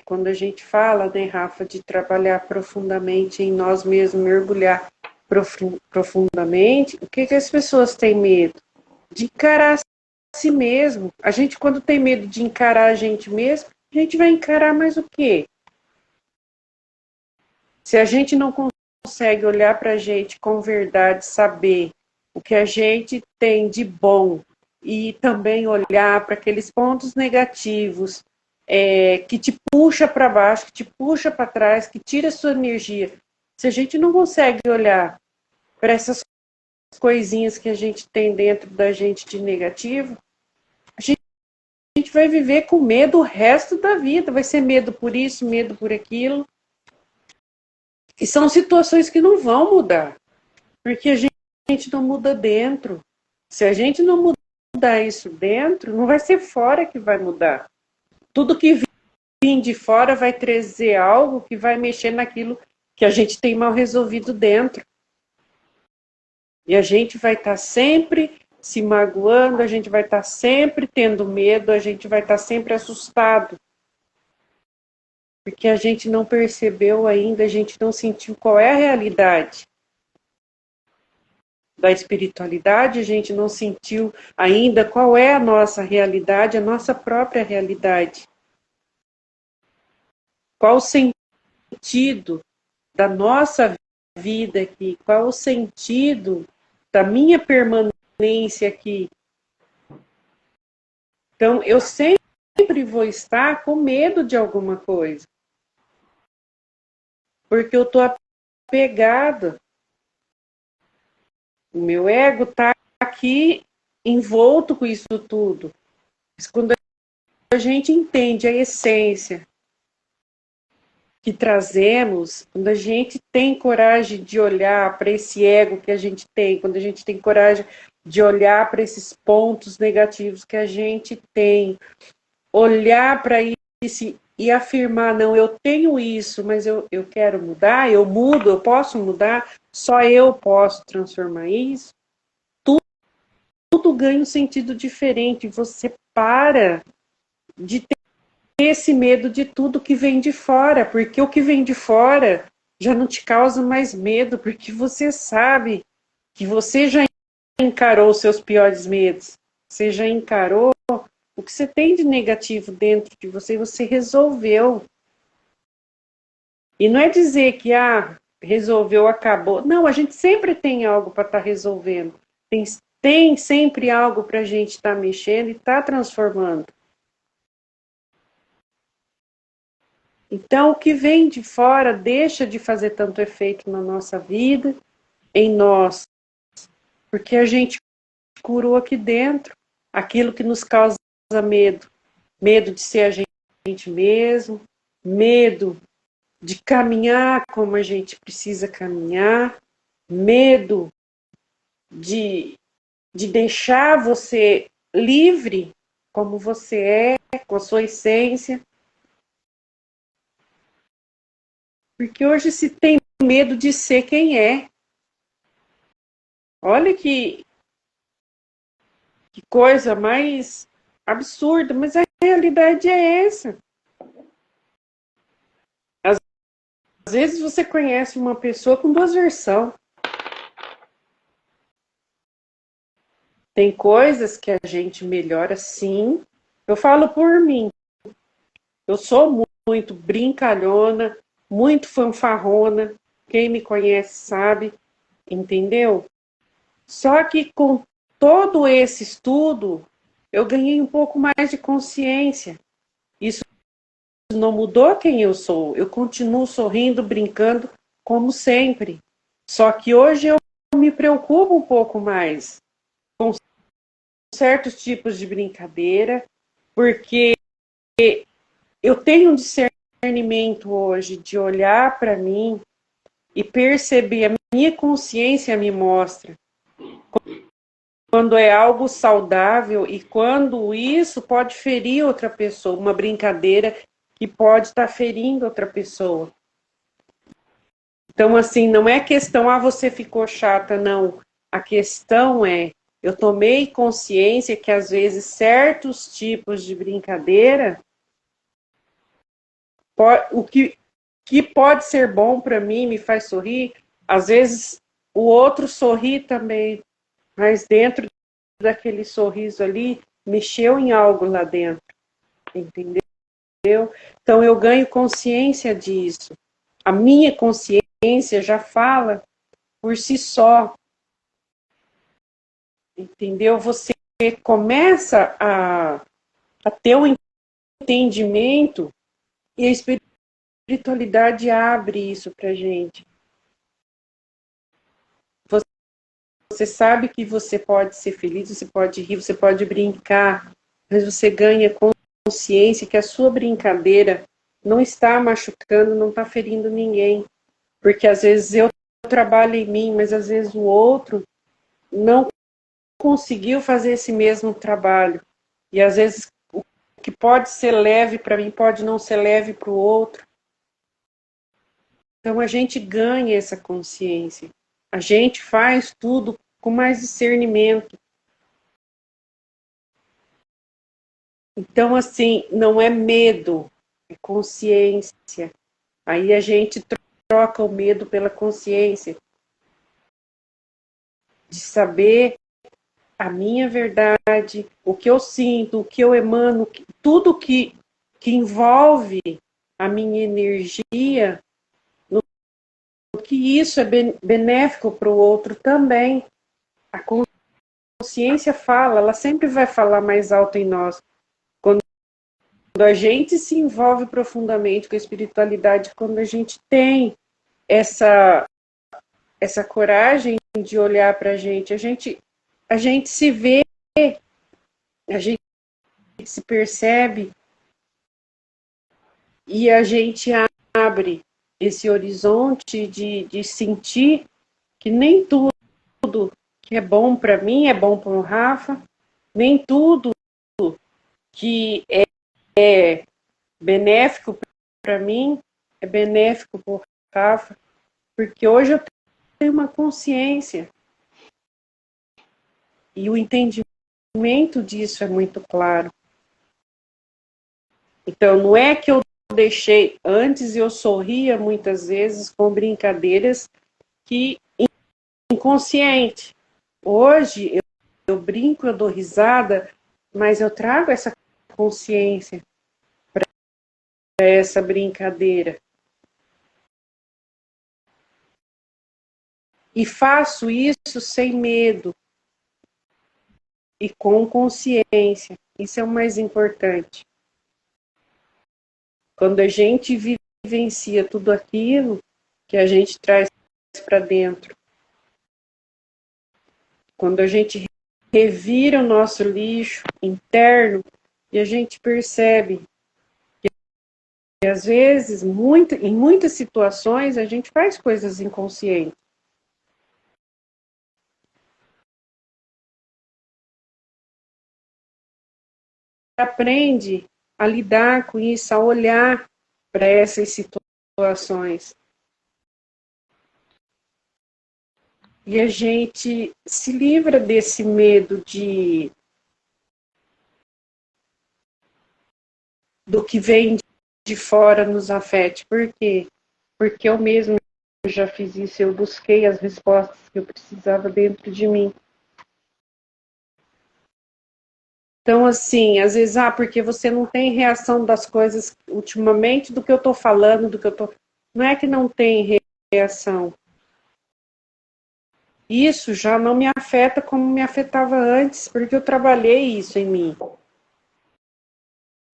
quando a gente fala, né, Rafa, de trabalhar profundamente em nós mesmos, mergulhar profundamente, o que as pessoas têm medo? De encarar a si mesmo. A gente, quando tem medo de encarar a gente mesmo, a gente vai encarar mais o quê? Se a gente não consegue olhar para a gente com verdade, saber o que a gente tem de bom e também olhar para aqueles pontos negativos que te puxa para baixo, que te puxa para trás, que tira a sua energia. Se a gente não consegue olhar para essas coisinhas que a gente tem dentro da gente de negativo, a gente vai viver com medo o resto da vida. Vai ser medo por isso, medo por aquilo. E são situações que não vão mudar, porque a gente não muda dentro. Se a gente não mudar isso dentro, não vai ser fora que vai mudar. Tudo que vir de fora vai trazer algo que vai mexer naquilo que a gente tem mal resolvido dentro. E a gente vai estar sempre se magoando, a gente vai estar sempre tendo medo, a gente vai estar sempre assustado. Porque a gente não percebeu ainda, a gente não sentiu qual é a realidade da espiritualidade, a gente não sentiu ainda qual é a nossa realidade, a nossa própria realidade. Qual o sentido da nossa vida aqui? Qual o sentido da minha permanência aqui? Então, eu sempre vou estar com medo de alguma coisa. Porque eu estou apegada. O meu ego está aqui envolto com isso tudo. Mas quando a gente entende a essência que trazemos, quando a gente tem coragem de olhar para esse ego que a gente tem, quando a gente tem coragem de olhar para esses pontos negativos que a gente tem, olhar para isso e afirmar, não, eu tenho isso, mas eu quero mudar, eu mudo, eu posso mudar, só eu posso transformar isso, tudo ganha um sentido diferente, você para de ter esse medo de tudo que vem de fora, porque o que vem de fora já não te causa mais medo, porque você sabe que você já encarou os seus piores medos, você já encarou o que você tem de negativo dentro de você, você resolveu. E não é dizer que, resolveu, acabou. Não, a gente sempre tem algo para estar resolvendo. Tem sempre algo para a gente estar mexendo e estar transformando. Então, o que vem de fora deixa de fazer tanto efeito na nossa vida, em nós, porque a gente curou aqui dentro aquilo que nos causa medo. Medo de ser a gente mesmo, medo de caminhar como a gente precisa caminhar, medo de deixar você livre como você é, com a sua essência. Porque hoje se tem medo de ser quem é. Olha que coisa mais absurda, mas a realidade é essa. Às vezes você conhece uma pessoa com duas versões. Tem coisas que a gente melhora sim. Eu falo por mim. Eu sou muito brincalhona, muito fanfarrona. Quem me conhece sabe, entendeu? Só que com todo esse estudo, eu ganhei um pouco mais de consciência. Isso não mudou quem eu sou. Eu continuo sorrindo, brincando, como sempre. Só que hoje eu me preocupo um pouco mais com certos tipos de brincadeira, porque eu tenho um discernimento hoje de olhar para mim e perceber, a minha consciência me mostra quando é algo saudável e quando isso pode ferir outra pessoa, uma brincadeira que pode estar ferindo outra pessoa. Então, assim, não é questão, você ficou chata, não. A questão é, eu tomei consciência que às vezes certos tipos de brincadeira, o que pode ser bom para mim, me faz sorrir, às vezes o outro sorri também, mas dentro daquele sorriso ali, mexeu em algo lá dentro, entendeu? Então eu ganho consciência disso. A minha consciência já fala por si só, entendeu? Você começa a ter um entendimento e a espiritualidade abre isso pra gente. Você sabe que você pode ser feliz, você pode rir, você pode brincar, mas você ganha consciência que a sua brincadeira não está machucando, não está ferindo ninguém. Porque às vezes eu trabalho em mim, mas às vezes o outro não conseguiu fazer esse mesmo trabalho. E às vezes o que pode ser leve para mim pode não ser leve para o outro. Então a gente ganha essa consciência. A gente faz tudo com mais discernimento. Então, assim, não é medo, é consciência. Aí a gente troca o medo pela consciência. De saber a minha verdade, o que eu sinto, o que eu emano, tudo que envolve a minha energia, que isso é benéfico para o outro também. A consciência fala, ela sempre vai falar mais alto em nós. Quando a gente se envolve profundamente com a espiritualidade, quando a gente tem essa coragem de olhar para a gente se vê, a gente se percebe e a gente abre esse horizonte de sentir que nem tudo que é bom para mim é bom para o Rafa, nem tudo que é benéfico para mim é benéfico para o Rafa, porque hoje eu tenho uma consciência e o entendimento disso é muito claro. Então, não é que eu deixei, antes eu sorria muitas vezes com brincadeiras que inconsciente. Hoje eu brinco, eu dou risada, mas eu trago essa consciência para essa brincadeira. E faço isso sem medo e com consciência. Isso é o mais importante. Quando a gente vivencia tudo aquilo que a gente traz para dentro, quando a gente revira o nosso lixo interno e a gente percebe que às vezes, em muitas situações, a gente faz coisas inconscientes. Aprende a lidar com isso, a olhar para essas situações. E a gente se livra desse medo do que vem de fora nos afete. Por quê? Porque eu mesmo já fiz isso, eu busquei as respostas que eu precisava dentro de mim. Então, assim, às vezes, porque você não tem reação das coisas ultimamente do que eu estou falando, do que eu estou... Não é que não tem reação. Isso já não me afeta como me afetava antes, porque eu trabalhei isso em mim.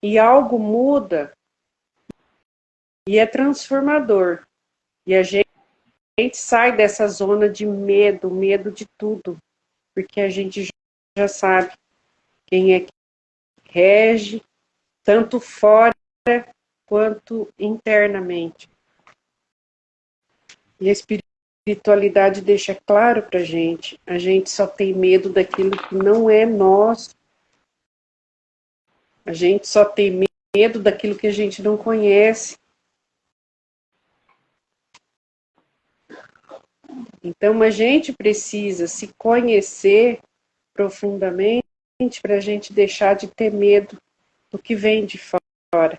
E algo muda e é transformador. E a gente sai dessa zona de medo de tudo, porque a gente já sabe quem é que rege, tanto fora quanto internamente. E a espiritualidade deixa claro para a gente só tem medo daquilo que não é nosso, a gente só tem medo daquilo que a gente não conhece. Então a gente precisa se conhecer profundamente para a gente deixar de ter medo do que vem de fora.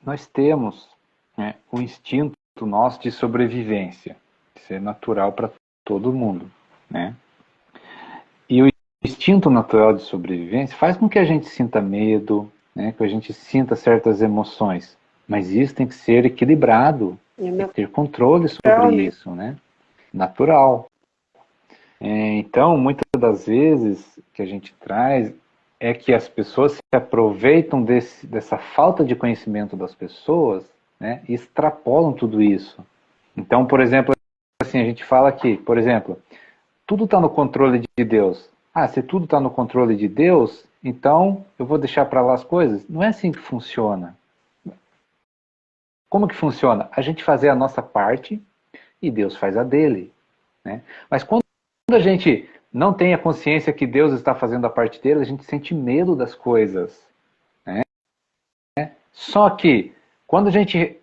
Nós temos, né, o instinto nosso de sobrevivência. Isso é natural para todo mundo, né? E o instinto natural de sobrevivência faz com que a gente sinta medo, né, que a gente sinta certas emoções. Mas isso tem que ser equilibrado, tem que ter controle sobre isso, né? Natural. Então, muitas das vezes que a gente traz é que as pessoas se aproveitam dessa falta de conhecimento das pessoas, né, e extrapolam tudo isso. Então, por exemplo, assim, a gente fala que, por exemplo, tudo está no controle de Deus. se tudo está no controle de Deus, então eu vou deixar para lá as coisas. Não é assim que funciona. Como que funciona? A gente fazer a nossa parte e Deus faz a dele. Né? Mas quando a gente não tem a consciência que Deus está fazendo a parte dele, a gente sente medo das coisas. Né? Só que quando a gente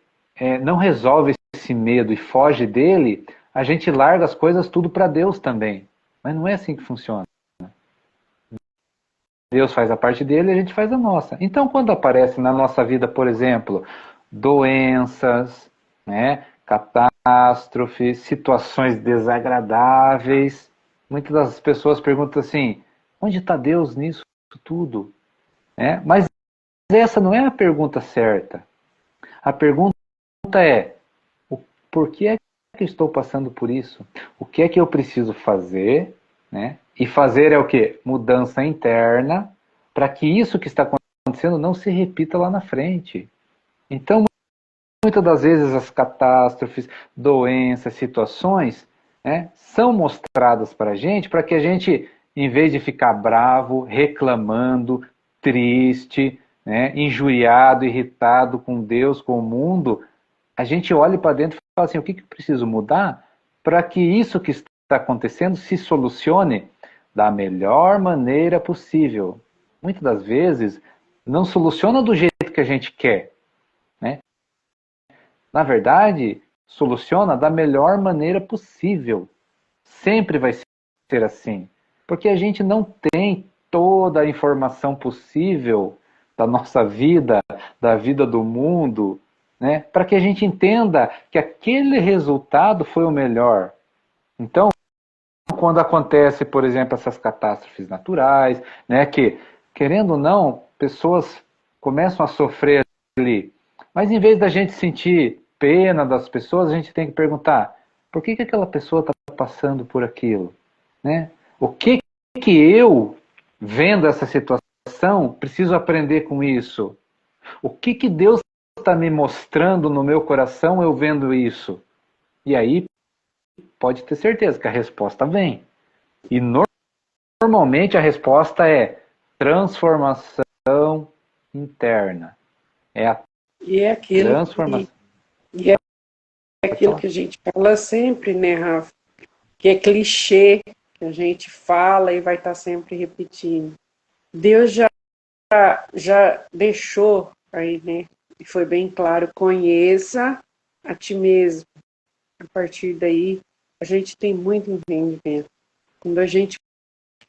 não resolve esse medo e foge dele, a gente larga as coisas tudo para Deus também. Mas não é assim que funciona. Deus faz a parte dele e a gente faz a nossa. Então, quando aparece na nossa vida, por exemplo, doenças, né, catástrofes, situações desagradáveis, muitas das pessoas perguntam assim, onde está Deus nisso tudo? Mas essa não é a pergunta certa. A pergunta é, por que é que eu estou passando por isso? O que é que eu preciso fazer? Né? E fazer é o quê? Mudança interna, para que isso que está acontecendo não se repita lá na frente. Então, muitas das vezes as catástrofes, doenças, situações, né, são mostradas para a gente, para que a gente, em vez de ficar bravo, reclamando, triste, né, injuriado, irritado com Deus, com o mundo, a gente olhe para dentro e fala assim, o que eu preciso mudar para que isso que está acontecendo se solucione da melhor maneira possível. Muitas das vezes, não soluciona do jeito que a gente quer. Né? Na verdade, soluciona da melhor maneira possível. Sempre vai ser assim. Porque a gente não tem toda a informação possível da nossa vida, da vida do mundo, né, para que a gente entenda que aquele resultado foi o melhor. Então, quando acontece, por exemplo, essas catástrofes naturais, né, que, querendo ou não, pessoas começam a sofrer ali, mas em vez da gente sentir pena das pessoas, a gente tem que perguntar, por que aquela pessoa está passando por aquilo? Né? O que eu, vendo essa situação, preciso aprender com isso? O que Deus está me mostrando no meu coração eu vendo isso? E aí, pode ter certeza que a resposta vem. E normalmente a resposta é transformação interna. É a E é aquilo transformação. e é aquilo que a gente fala sempre, né, Rafa? Que é clichê, que a gente fala e vai estar sempre repetindo. Deus já deixou aí, né? E foi bem claro, conheça a ti mesmo. A partir daí, a gente tem muito entendimento. Quando a gente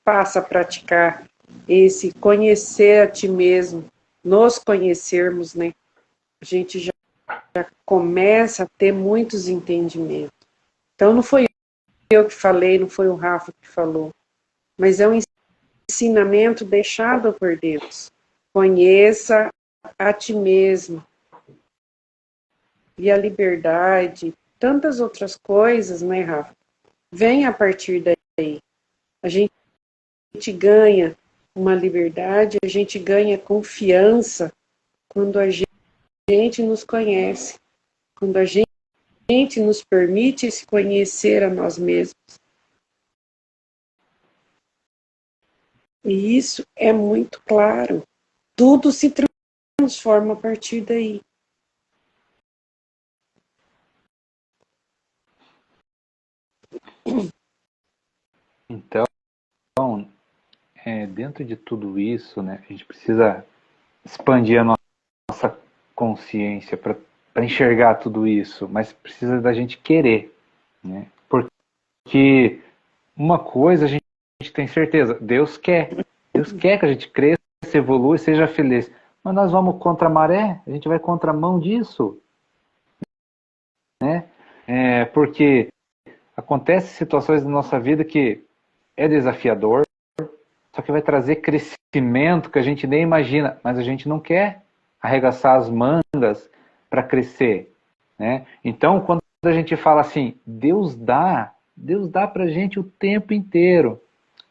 passa a praticar esse conhecer a ti mesmo, nos conhecermos, né? A gente já começa a ter muitos entendimentos. Então, não foi eu que falei, não foi o Rafa que falou, mas é um ensinamento deixado por Deus. Conheça a ti mesmo. E a liberdade, tantas outras coisas, né, Rafa? Vem a partir daí. A gente ganha uma liberdade, a gente ganha confiança quando a gente nos conhece, quando a gente nos permite se conhecer a nós mesmos. E isso é muito claro. Tudo se transforma a partir daí. Então, dentro de tudo isso, né, a gente precisa expandir a nossa consciência para enxergar tudo isso, mas precisa da gente querer. Né? Porque uma coisa a gente tem certeza, Deus quer. Deus quer que a gente cresça, evolua e seja feliz. Mas nós vamos contra a maré, a gente vai contra a mão disso. Né? Porque acontecem situações na nossa vida que é desafiador, só que vai trazer crescimento que a gente nem imagina, mas a gente não quer arregaçar as mangas para crescer. Né? Então, quando a gente fala assim, Deus dá para a gente o tempo inteiro,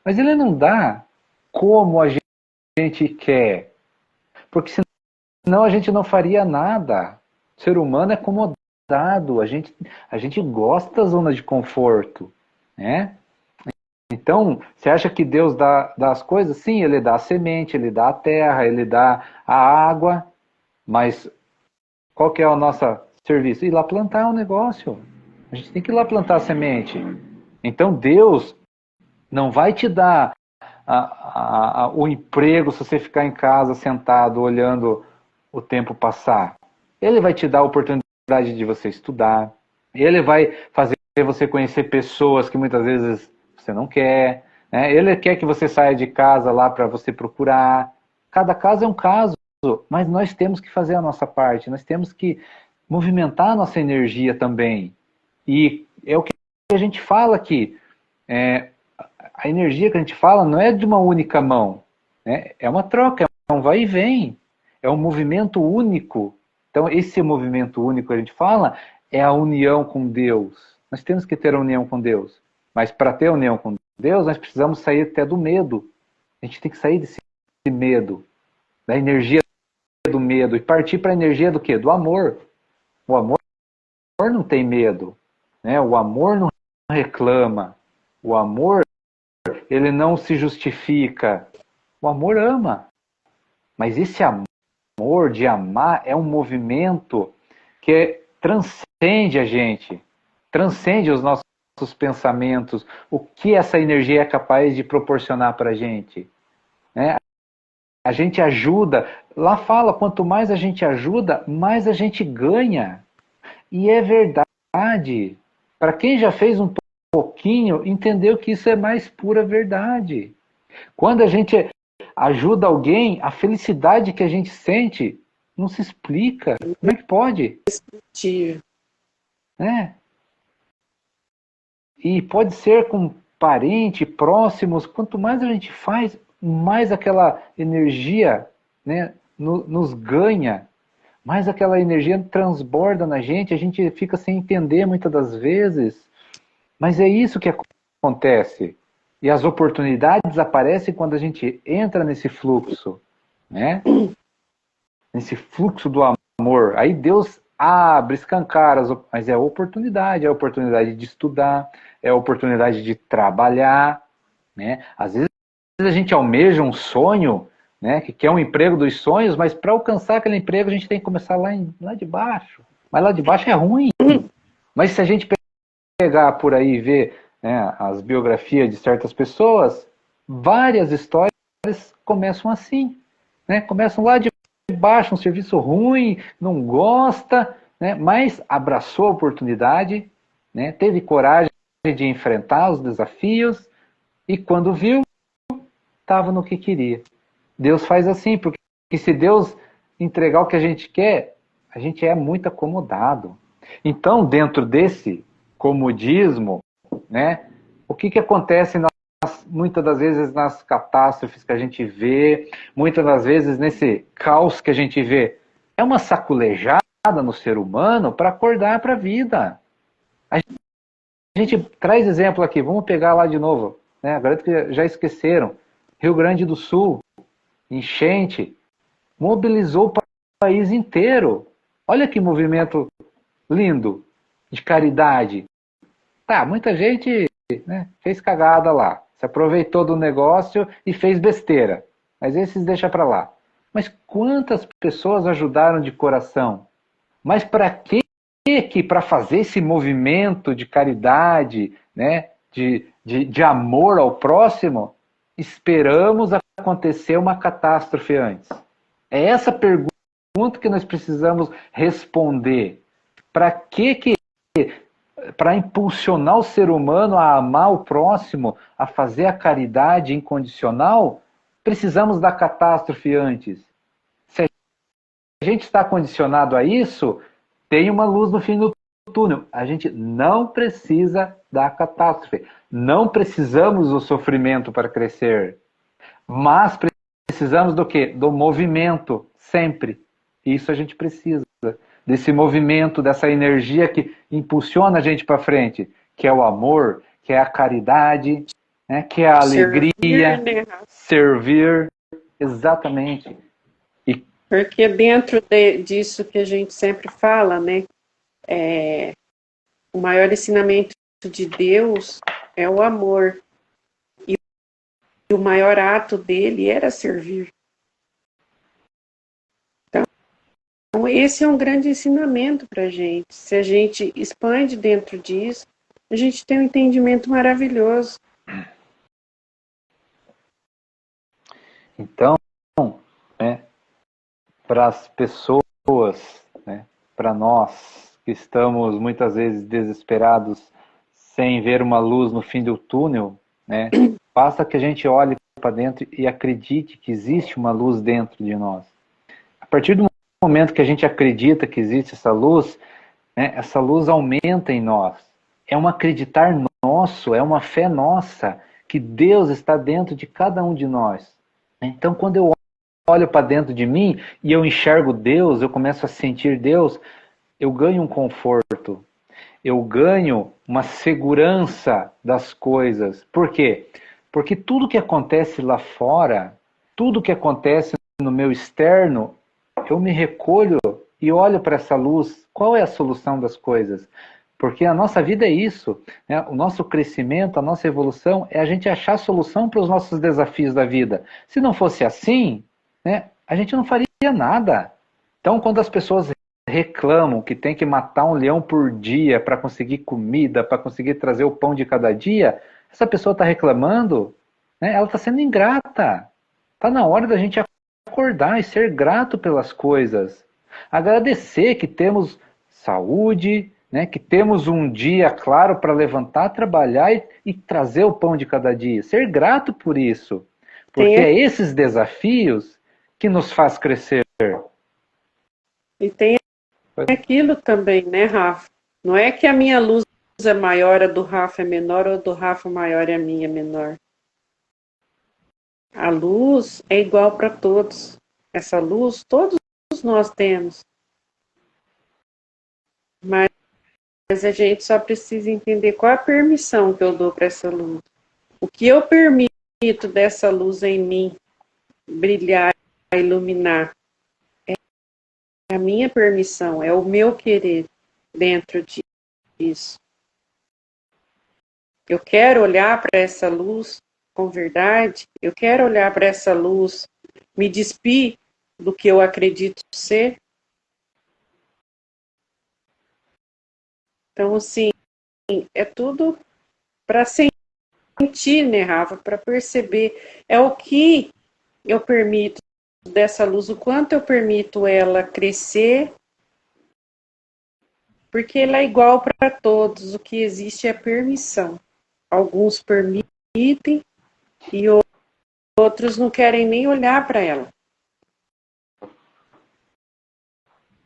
mas Ele não dá como a gente quer, porque senão a gente não faria nada. O ser humano é acomodado, a gente gosta da zona de conforto. Né? Então, você acha que Deus dá as coisas? Sim, Ele dá a semente, Ele dá a terra, Ele dá a água, mas qual que é o nosso serviço? Ir lá plantar um negócio. A gente tem que ir lá plantar a semente. Então, Deus não vai te dar o emprego se você ficar em casa sentado olhando o tempo passar. Ele vai te dar a oportunidade de você estudar. Ele vai fazer você conhecer pessoas que muitas vezes você não quer. Né? Ele quer que você saia de casa lá para você procurar. Cada caso é um caso, mas nós temos que fazer a nossa parte. Nós temos que movimentar a nossa energia também. E é o que a gente fala aqui. A energia que a gente fala não é de uma única mão. Né? É uma troca, é um vai e vem. É um movimento único. Então, esse movimento único que a gente fala é a união com Deus. Nós temos que ter a união com Deus. Mas para ter a união com Deus, nós precisamos sair até do medo. A gente tem que sair desse medo, da energia do medo, e partir para a energia do quê? Do amor. O amor não tem medo. Né? O amor não reclama. O amor, ele não se justifica. O amor ama. Mas esse amor de amar é um movimento que transcende a gente, transcende os nossos pensamentos, o que essa energia é capaz de proporcionar para a gente. Né? A gente ajuda, lá fala, quanto mais a gente ajuda, mais a gente ganha. E é verdade. Para quem já fez um pouquinho, entendeu que isso é mais pura verdade. Quando a gente ajuda alguém, a felicidade que a gente sente não se explica. Como é que pode? Né? E pode ser com parente, próximos. Quanto mais a gente faz, mais aquela energia, né, nos ganha. Mais aquela energia transborda na gente. A gente fica sem entender muitas das vezes. Mas é isso que acontece. E as oportunidades aparecem quando a gente entra nesse fluxo, né? Nesse fluxo do amor. Aí Deus abre, escancara, mas é a oportunidade de estudar, é a oportunidade de trabalhar, né? Às vezes a gente almeja um sonho, né, que quer um emprego dos sonhos, mas para alcançar aquele emprego a gente tem que começar lá de baixo. Mas lá de baixo é ruim. Mas se a gente pegar por aí e ver, né, as biografias de certas pessoas, várias histórias começam assim. Né? Começam lá de baixo, um serviço ruim, não gosta, né, mas abraçou a oportunidade, né, teve coragem de enfrentar os desafios e quando viu, estava no que queria. Deus faz assim, porque se Deus entregar o que a gente quer, a gente é muito acomodado. Então, dentro desse comodismo, né, o que acontece muitas das vezes nas catástrofes que a gente vê, muitas das vezes nesse caos que a gente vê, é uma saculejada no ser humano para acordar para a vida. A gente traz exemplo aqui, vamos pegar lá de novo, né? Agora que já esqueceram, Rio Grande do Sul, enchente, mobilizou o país inteiro. Olha que movimento lindo, de caridade. Tá, muita gente, né, fez cagada lá, se aproveitou do negócio e fez besteira. Mas esses deixa para lá. Mas quantas pessoas ajudaram de coração? Mas para que para fazer esse movimento de caridade, né, de amor ao próximo, esperamos acontecer uma catástrofe antes? É essa pergunta que nós precisamos responder. Para impulsionar o ser humano a amar o próximo, a fazer a caridade incondicional, precisamos da catástrofe antes. Se a gente está condicionado a isso, tem uma luz no fim do túnel. A gente não precisa da catástrofe. Não precisamos do sofrimento para crescer. Mas precisamos do quê? Do movimento, sempre. Isso a gente precisa. Desse movimento, dessa energia que impulsiona a gente para frente, que é o amor, que é a caridade, né, que é a alegria, servir, exatamente. Porque dentro disso que a gente sempre fala, né, o maior ensinamento de Deus é o amor. o maior ato dele era servir. Então, esse é um grande ensinamento para a gente. Se a gente expande dentro disso, a gente tem um entendimento maravilhoso. Então, né, para as pessoas, né, para nós que estamos muitas vezes desesperados, sem ver uma luz no fim do túnel, né, basta que a gente olhe para dentro e acredite que existe uma luz dentro de nós. A partir do momento que a gente acredita que existe essa luz, né, essa luz aumenta em nós. É um acreditar nosso, é uma fé nossa que Deus está dentro de cada um de nós. Então, quando eu olho para dentro de mim e eu enxergo Deus, eu começo a sentir Deus, eu ganho um conforto, eu ganho uma segurança das coisas. Por quê? Porque tudo que acontece lá fora, tudo que acontece no meu externo, eu me recolho e olho para essa luz. Qual é a solução das coisas? Porque a nossa vida é isso, né? O nosso crescimento, a nossa evolução é a gente achar solução para os nossos desafios da vida. Se não fosse assim, né, a gente não faria nada. Então, quando as pessoas reclamam que tem que matar um leão por dia para conseguir comida, para conseguir trazer o pão de cada dia, essa pessoa está reclamando, né, ela está sendo ingrata. Está na hora da gente acordar e ser grato pelas coisas. Agradecer que temos saúde, né, que temos um dia claro para levantar, trabalhar e trazer o pão de cada dia. Ser grato por isso. Porque é esses desafios que nos faz crescer. E tem aquilo também, né, Rafa? Não é que a minha luz é maior, a do Rafa é menor, ou a do Rafa maior e a minha é menor. A luz é igual para todos. Essa luz todos nós temos. Mas a gente só precisa entender qual a permissão que eu dou para essa luz. O que eu permito dessa luz em mim brilhar, iluminar. É a minha permissão, é o meu querer dentro disso. Eu quero olhar para essa luz com verdade, eu quero olhar para essa luz, me despir do que eu acredito ser. Então, assim, é tudo para sentir, né, Rafa? Para perceber. É o que eu permito dessa luz, o quanto eu permito ela crescer, porque ela é igual para todos. O que existe é permissão. Alguns permitem e outros não querem nem olhar para ela.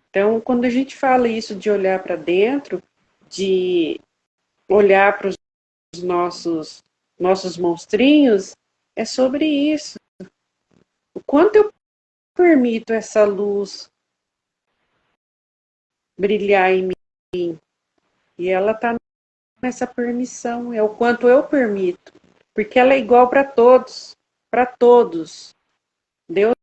Então, quando a gente fala isso de olhar para dentro, de olhar para os nossos monstrinhos, é sobre isso. O quanto eu permito essa luz brilhar em mim. E ela está nessa permissão, é o quanto eu permito. Porque ela é igual para todos, para todos. Deus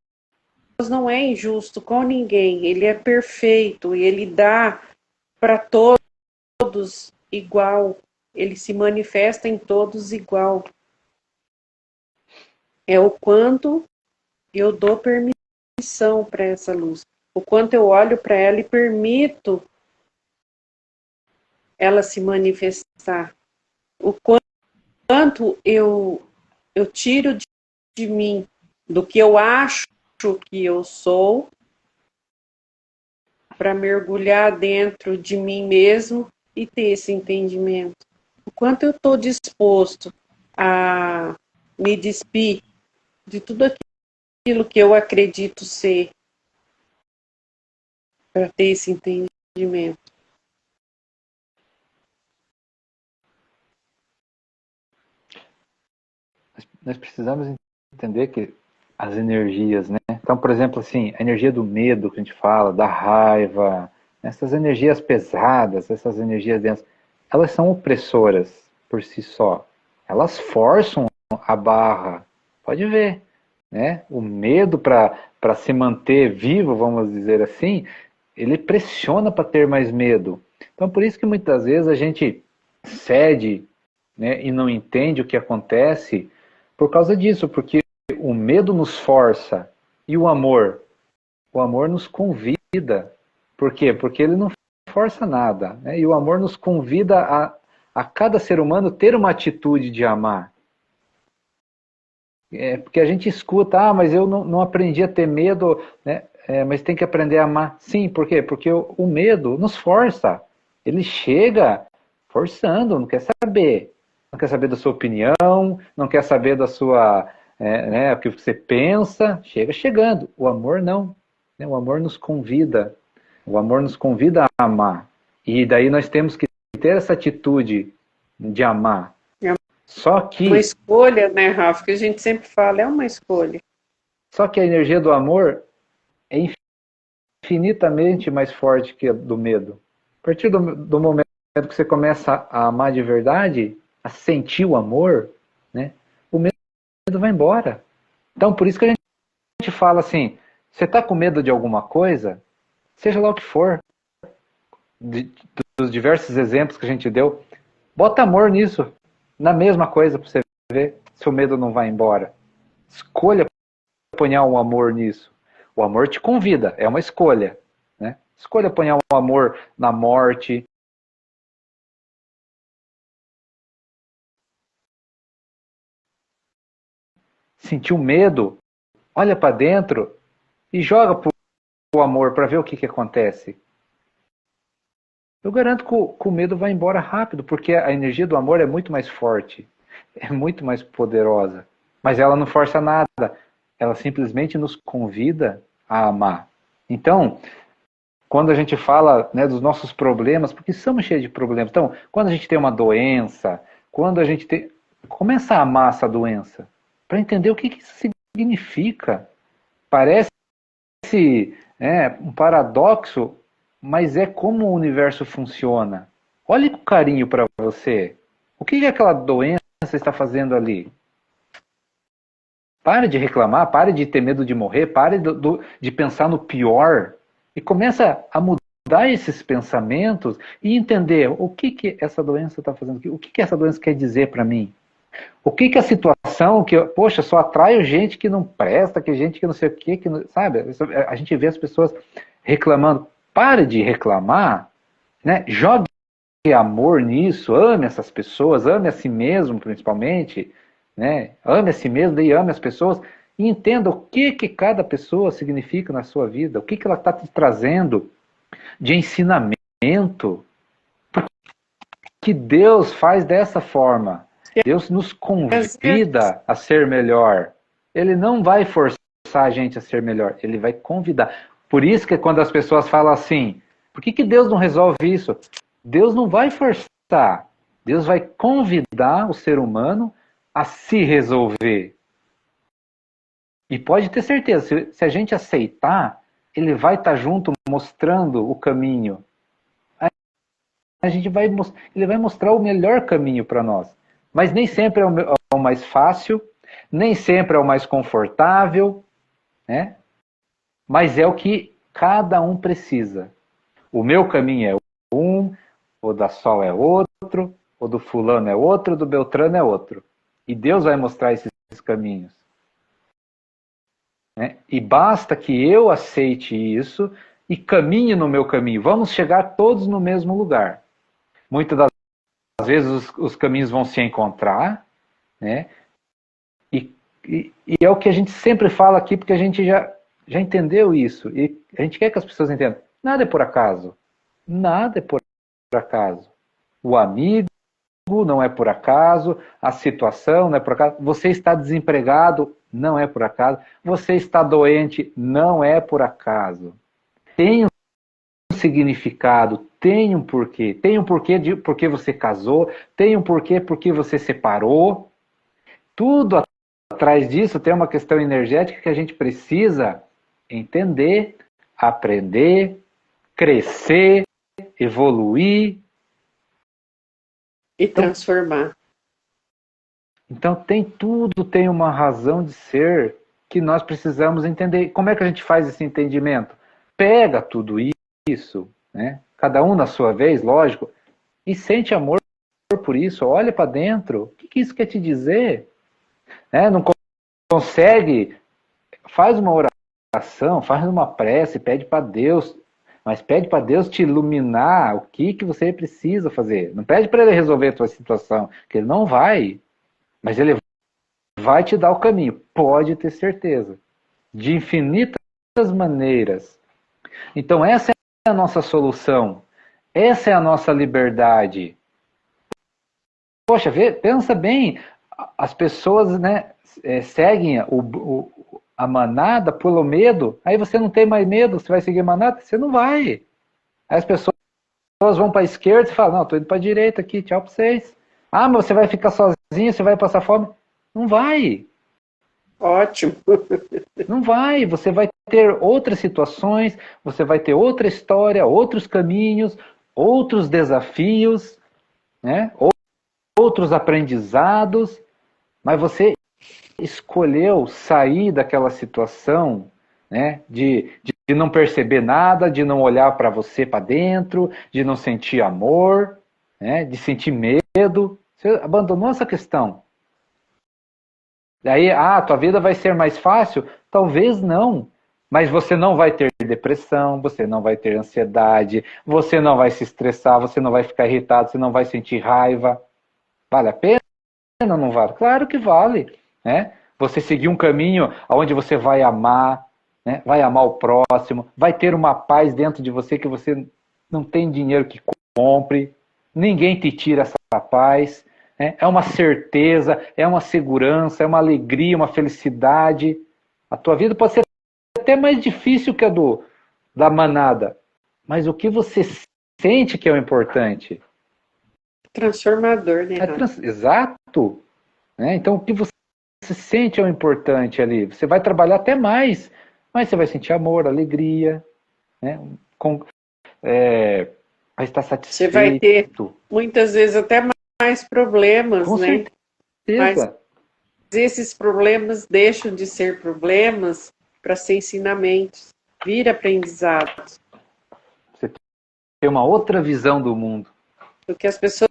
não é injusto com ninguém, ele é perfeito e ele dá para todos igual. Ele se manifesta em todos igual. É o quanto eu dou permissão para essa luz. O quanto eu olho para ela e permito ela se manifestar. O quanto eu tiro de mim do que eu acho que eu sou para mergulhar dentro de mim mesmo e ter esse entendimento. O quanto eu estou disposto a me despir de tudo aquilo que eu acredito ser para ter esse entendimento. Nós precisamos entender que as energias, né? Então, por exemplo, assim, a energia do medo que a gente fala, da raiva, essas energias pesadas, essas energias densas, elas são opressoras por si só. Elas forçam a barra. Pode ver, né? O medo para se manter vivo, vamos dizer assim, ele pressiona para ter mais medo. Então, por isso que muitas vezes a gente cede, né, e não entende o que acontece, Por causa disso, porque o medo nos força e o amor nos convida. Por quê? Porque ele não força nada, né? E o amor nos convida a cada ser humano ter uma atitude de amar. Porque a gente escuta, mas eu não aprendi a ter medo, né? Mas tem que aprender a amar. Sim, por quê? Porque o medo nos força. Ele chega forçando, não quer saber. Não quer saber da sua opinião, não quer saber da sua, né, o que você pensa. Chega chegando. O amor não. Né? O amor nos convida. O amor nos convida a amar. E daí nós temos que ter essa atitude de amar. Só que uma escolha, né, Rafa? Que a gente sempre fala, é uma escolha. Só que a energia do amor é infinitamente mais forte que a do medo. A partir do momento que você começa a amar de verdade, a sentir o amor, né, o medo vai embora. Então, por isso que a gente fala assim, você está com medo de alguma coisa, seja lá o que for, dos diversos exemplos que a gente deu, bota amor nisso, na mesma coisa, para você ver se o medo não vai embora. Escolha apanhar um amor nisso. O amor te convida, é uma escolha. Né? Escolha apanhar um amor na morte. Sentiu medo, olha para dentro e joga o amor para ver o que acontece. Eu garanto que o medo vai embora rápido, porque a energia do amor é muito mais forte, é muito mais poderosa. Mas ela não força nada, ela simplesmente nos convida a amar. Então, quando a gente fala, né, dos nossos problemas, porque somos cheios de problemas. Então, quando a gente tem uma doença, quando a gente tem... começa a amar essa doença, para entender o que isso significa. Parece um paradoxo, mas é como o universo funciona. Olhe com carinho para você. O que aquela doença está fazendo ali? Pare de reclamar, pare de ter medo de morrer, pare de pensar no pior e começa a mudar esses pensamentos e entender o que essa doença está fazendo aqui, o que essa doença quer dizer para mim. O que a situação que, poxa, só atrai gente que não presta, que gente que não sei o que não, sabe? A gente vê as pessoas reclamando. Pare de reclamar, né? Jogue amor nisso, ame essas pessoas, ame a si mesmo principalmente, né? Ame a si mesmo e ame as pessoas e entenda o que cada pessoa significa na sua vida, o que ela está te trazendo de ensinamento. Que Deus faz dessa forma. Deus nos convida a ser melhor. Ele não vai forçar a gente a ser melhor, ele vai convidar. Por isso que quando as pessoas falam assim, por que Deus não resolve isso? Deus não vai forçar. Deus vai convidar o ser humano a se resolver. E pode ter certeza, se a gente aceitar, ele vai estar junto mostrando o caminho. Ele vai mostrar o melhor caminho para nós. Mas nem sempre é o mais fácil, nem sempre é o mais confortável, né? Mas é o que cada um precisa. O meu caminho é um, o da Sol é outro, o do fulano é outro, o do Beltrano é outro. E Deus vai mostrar esses caminhos. Né? E basta que eu aceite isso e caminhe no meu caminho. Vamos chegar todos no mesmo lugar. Muitas das vezes os caminhos vão se encontrar, né? E é o que a gente sempre fala aqui, porque a gente já entendeu isso. E a gente quer que as pessoas entendam. Nada é por acaso. Nada é por acaso. O amigo não é por acaso, a situação não é por acaso. Você está desempregado, não é por acaso. Você está doente, não é por acaso. Tem um significado, tem um porquê. Tem um porquê de porque você casou, tem um porquê porque você separou. Tudo atrás disso tem uma questão energética que a gente precisa entender, aprender, crescer, evoluir. E transformar. Então tudo tem uma razão de ser que nós precisamos entender. Como é que a gente faz esse entendimento? Pega tudo isso, né? Cada um na sua vez, lógico, e sente amor por isso, olha para dentro. O que isso quer te dizer? né? Não consegue, faz uma oração, faz uma prece, pede para Deus, mas pede para Deus te iluminar o que você precisa fazer. Não pede para Ele resolver a tua situação, que Ele não vai, mas Ele vai te dar o caminho, pode ter certeza, de infinitas maneiras. Então essa é a nossa solução, essa é a nossa liberdade. Poxa, pensa bem, as pessoas, né, seguem a manada pelo medo, aí você não tem mais medo, você vai seguir a manada? Você não vai. Aí as pessoas vão para a esquerda e falam, não, estou indo para a direita aqui, tchau para vocês. Ah, mas você vai ficar sozinho, você vai passar fome? Não vai. Ótimo. Não vai, você vai ter outras situações, você vai ter outra história, outros caminhos, outros desafios, né? Outros aprendizados, mas você escolheu sair daquela situação, né, de não perceber nada, de não olhar para você para dentro, de não sentir amor, né, de sentir medo. Você abandonou essa questão. Daí, tua vida vai ser mais fácil? Talvez não. Mas você não vai ter depressão, você não vai ter ansiedade, você não vai se estressar, você não vai ficar irritado, você não vai sentir raiva. Vale a pena ou não vale? Claro que vale. Né? Você seguir um caminho onde você vai amar, né? Vai amar o próximo, vai ter uma paz dentro de você que você não tem dinheiro que compre, ninguém te tira essa paz. Né? É uma certeza, é uma segurança, é uma alegria, uma felicidade. A tua vida pode ser até mais difícil que a da manada, mas o que você sente que é o importante. Transformador, né? Exato. Né? Então, o que você sente é o importante ali. Você vai trabalhar até mais, mas você vai sentir amor, alegria, né? Vai estar satisfeito. Você vai ter, muitas vezes, até mais problemas, Com né? certeza. Mas esses problemas deixam de ser problemas para ser ensinamentos, vir aprendizados. Você tem uma outra visão do mundo. O que as pessoas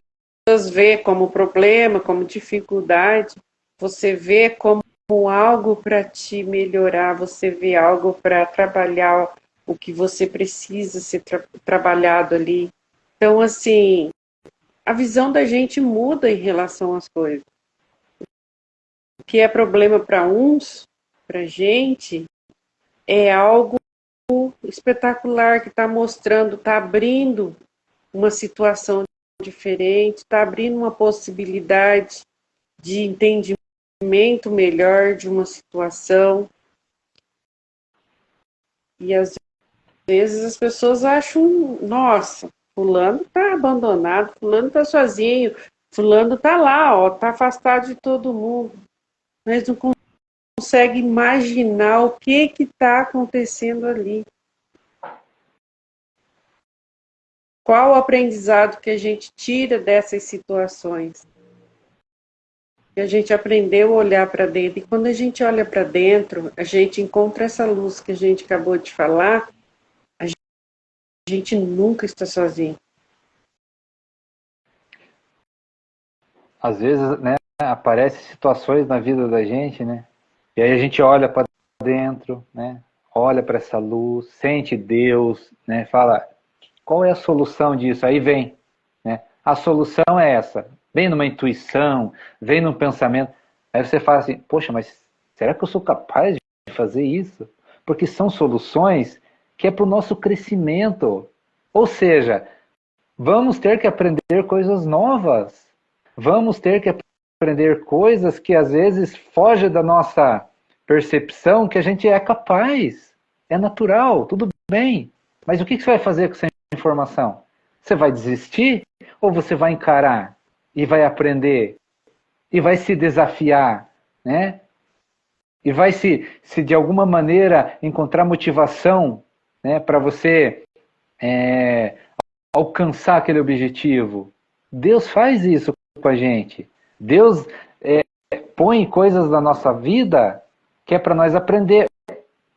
vê como problema, como dificuldade, você vê como algo para te melhorar, você vê algo para trabalhar o que você precisa ser trabalhado ali. Então, assim, a visão da gente muda em relação às coisas. O que é problema para uns, para gente, é algo espetacular que está mostrando, está abrindo uma situação diferente, está abrindo uma possibilidade de entendimento melhor de uma situação. E às vezes as pessoas acham, nossa, fulano está abandonado, fulano está sozinho, fulano está lá, ó, está afastado de todo mundo. Mas não consegue imaginar o que está acontecendo ali. Qual o aprendizado que a gente tira dessas situações? E a gente aprendeu a olhar para dentro. E quando a gente olha para dentro, a gente encontra essa luz que a gente acabou de falar, a gente nunca está sozinho. Às vezes, né, aparecem situações na vida da gente, né? E aí a gente olha para dentro, né? Olha para essa luz, sente Deus, né? Fala, qual é a solução disso? Aí vem, né? A solução é essa. Vem numa intuição, vem num pensamento. Aí você fala assim, poxa, mas será que eu sou capaz de fazer isso? Porque são soluções que é para o nosso crescimento. Ou seja, vamos ter que aprender coisas novas. Vamos ter que aprender coisas que às vezes fogem da nossa percepção, que a gente é capaz. É natural, tudo bem. Mas o que você vai fazer com essa informação? Você vai desistir ou você vai encarar e vai aprender e vai se desafiar, né? E vai se de alguma maneira encontrar motivação, né, para você alcançar aquele objetivo. Deus faz isso com a gente. Deus põe coisas na nossa vida que é para nós aprender.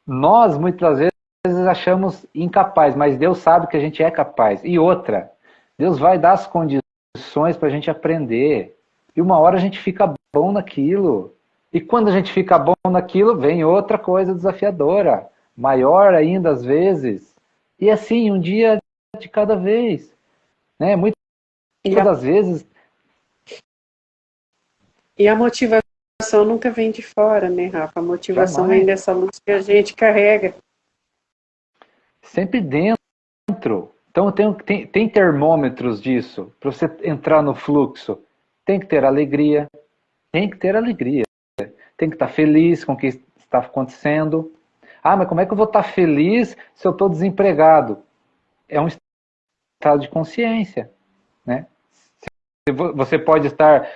Nós, muitas vezes, achamos incapaz, mas Deus sabe que a gente é capaz. E outra, Deus vai dar as condições para a gente aprender. E uma hora a gente fica bom naquilo. E quando a gente fica bom naquilo, vem outra coisa desafiadora, maior ainda às vezes. E assim, um dia de cada vez. Né? Muitas E a, das vezes, e a motivação nunca vem de fora, né, Rafa? A motivação vem jamais. dessa luz que a gente carrega. Sempre dentro. Então tem termômetros disso, para você entrar no fluxo. Tem que ter alegria, tem que ter alegria. Tem que estar feliz com o que está acontecendo. Ah, mas como é que eu vou estar feliz se eu estou desempregado? É um estado de consciência, né? Você pode estar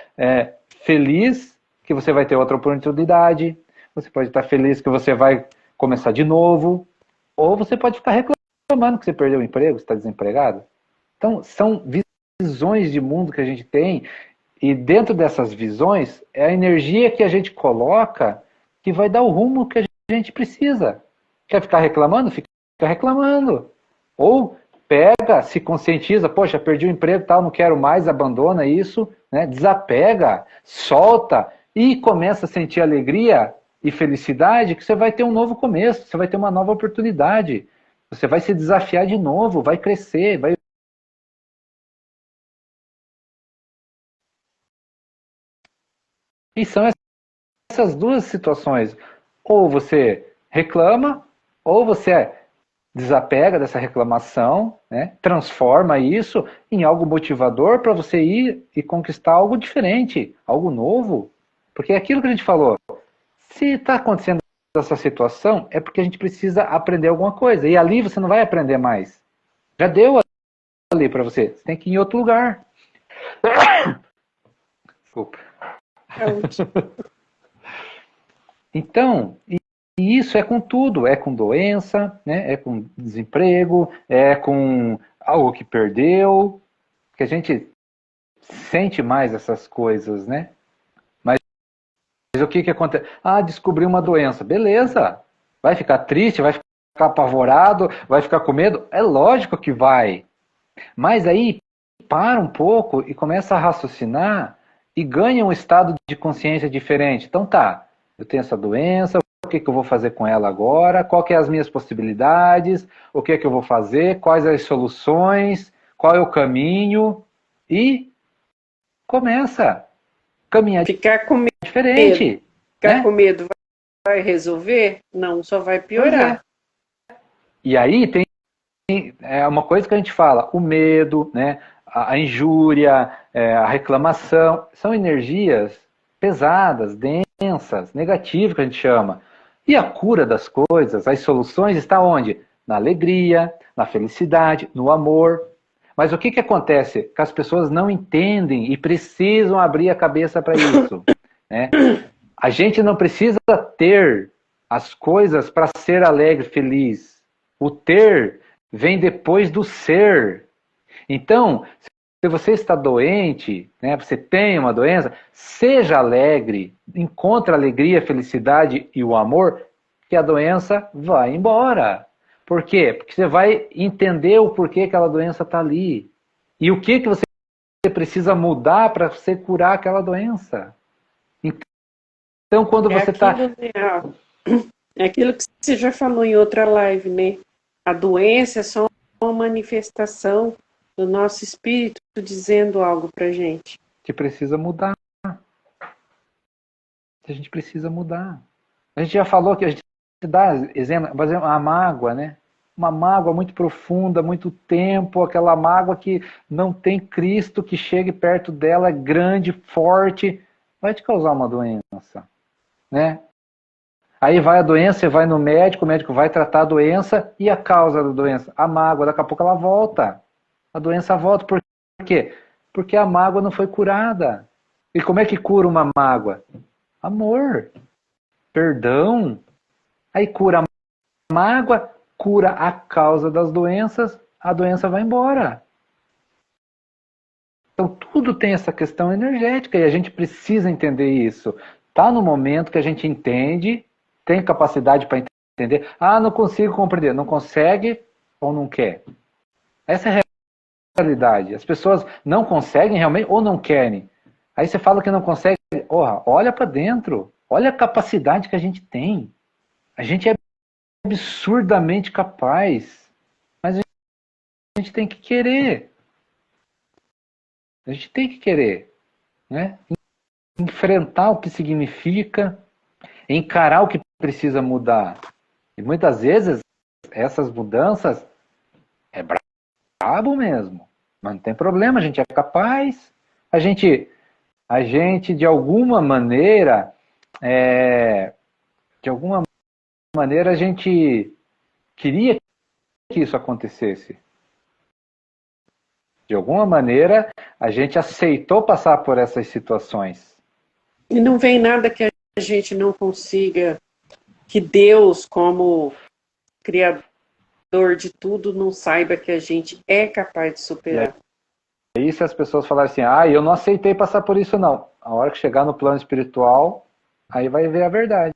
feliz que você vai ter outra oportunidade, você pode estar feliz que você vai começar de novo, ou você pode ficar reclamando que você perdeu o emprego, está desempregado. Então, são visões de mundo que a gente tem, e dentro dessas visões, é a energia que a gente coloca que vai dar o rumo que a gente precisa. Quer ficar reclamando? Fica reclamando. Ou pega, se conscientiza, poxa, perdi o emprego, tal, não quero mais, abandona isso, né? Desapega, solta e começa a sentir alegria e felicidade que você vai ter um novo começo, você vai ter uma nova oportunidade. Você vai se desafiar de novo, vai crescer, vai. E são essas duas situações. Ou você reclama, ou você desapega dessa reclamação, né? Transforma isso em algo motivador para você ir e conquistar algo diferente, algo novo. Porque é aquilo que a gente falou. Se está acontecendo essa situação, é porque a gente precisa aprender alguma coisa. E ali você não vai aprender mais. Já deu ali para você. Você tem que ir em outro lugar. Desculpa. Então, e isso é com tudo, é com doença, né? É com desemprego, é com algo que perdeu, que a gente sente mais essas coisas, né? Mas o que que acontece? Ah, descobri uma doença. Beleza. Vai ficar triste, vai ficar apavorado, vai ficar com medo? É lógico que vai. Mas aí para um pouco e começa a raciocinar e ganha um estado de consciência diferente. Então tá, eu tenho essa doença, o que que eu vou fazer com ela agora? Qual que é as minhas possibilidades? O que que eu vou fazer? Quais as soluções? Qual é o caminho? E começa a caminhar Ficar com medo. diferente, Ficar com né? medo vai resolver? Não, só vai Pois é. piorar. E aí tem uma coisa que a gente fala, o medo, né, a injúria, a reclamação, são energias pesadas, densas, negativas que a gente chama. E a cura das coisas, as soluções está onde? Na alegria, na felicidade, no amor. Mas o que, que acontece? Que as pessoas não entendem e precisam abrir a cabeça para isso, né? A gente não precisa ter as coisas para ser alegre, feliz. O ter vem depois do ser. Então, se você está doente, né, você tem uma doença, seja alegre, encontre a alegria, a felicidade e o amor, que a doença vai embora. Por quê? Porque você vai entender o porquê que aquela doença está ali. E o que, que você precisa mudar para você curar aquela doença. Então, quando É você está. aquilo, né? É aquilo que você já falou em outra live, né? A doença é só uma manifestação do nosso espírito dizendo algo pra gente. Que precisa mudar. A gente precisa mudar. A gente já falou que a gente dá exemplo, por exemplo, a mágoa, né? Uma mágoa muito profunda, muito tempo, aquela mágoa que não tem Cristo que chegue perto dela, é grande, forte, vai te causar uma doença, né? Aí vai a doença, você vai no médico, o médico vai tratar a doença e a causa da doença, a mágoa, daqui a pouco ela volta. A doença volta, por quê? Porque a mágoa não foi curada. E como é que cura uma mágoa? Amor, perdão. Aí cura a mágoa, cura a causa das doenças, a doença vai embora. Então tudo tem essa questão energética e a gente precisa entender isso. Tá no momento que a gente entende, tem capacidade para entender. Ah, não consigo compreender. Não consegue ou não quer? Essa é a realidade. As pessoas não conseguem realmente ou não querem. Aí você fala que não consegue, olha para dentro. Olha a capacidade que a gente tem. A gente é absurdamente capaz, mas a gente tem que querer. A gente tem que querer, né? Enfrentar o que significa, encarar o que precisa mudar. E muitas vezes essas mudanças é brabo mesmo, mas não tem problema, a gente é capaz. A gente de alguma maneira, de alguma maneira a gente queria que isso acontecesse. De alguma maneira a gente aceitou passar por essas situações. E não vem nada que a gente não consiga, que Deus, como Criador de tudo, não saiba que a gente é capaz de superar. E aí se as pessoas falarem assim, eu não aceitei passar por isso não. A hora que chegar no plano espiritual, aí vai ver a verdade.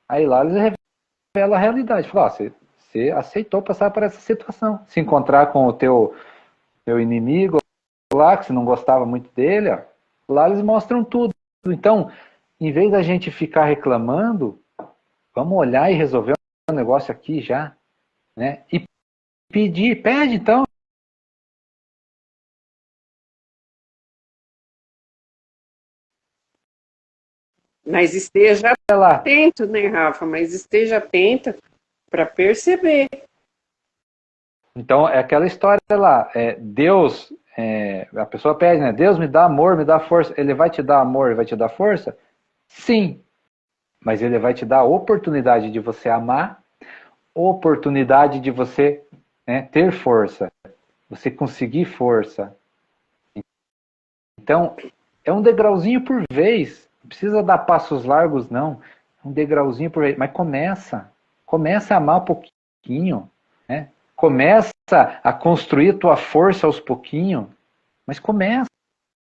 Aí lá eles revelam a realidade. Falam, você aceitou passar por essa situação. Se encontrar com o teu inimigo lá, que você não gostava muito dele, ó, lá eles mostram tudo. Então, em vez da gente ficar reclamando, vamos olhar e resolver o negócio aqui já, né? E pede então. Mas esteja Lá. atento, né, Rafa? Mas esteja atenta para perceber. Então, é aquela história lá, Deus, a pessoa pede, né? Deus me dá amor, me dá força. Ele vai te dar amor, ele vai te dar força? Sim, mas ele vai te dar a oportunidade de você amar, oportunidade de você, né, ter força, você conseguir força. Então, é um degrauzinho por vez, não precisa dar passos largos não, é um degrauzinho por vez, mas começa a amar um pouquinho, né? Começa a construir tua força aos pouquinhos, mas começa.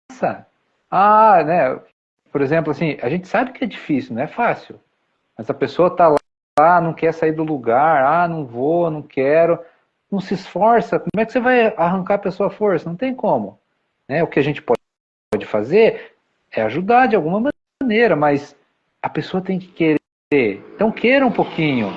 Né? Por exemplo, assim, a gente sabe que é difícil, não é fácil. Mas a pessoa está lá, não quer sair do lugar, não vou, não quero, não se esforça. Como é que você vai arrancar a pessoa a força? Não tem como. Né? O que a gente pode fazer é ajudar de alguma maneira, mas a pessoa tem que querer. Então queira um pouquinho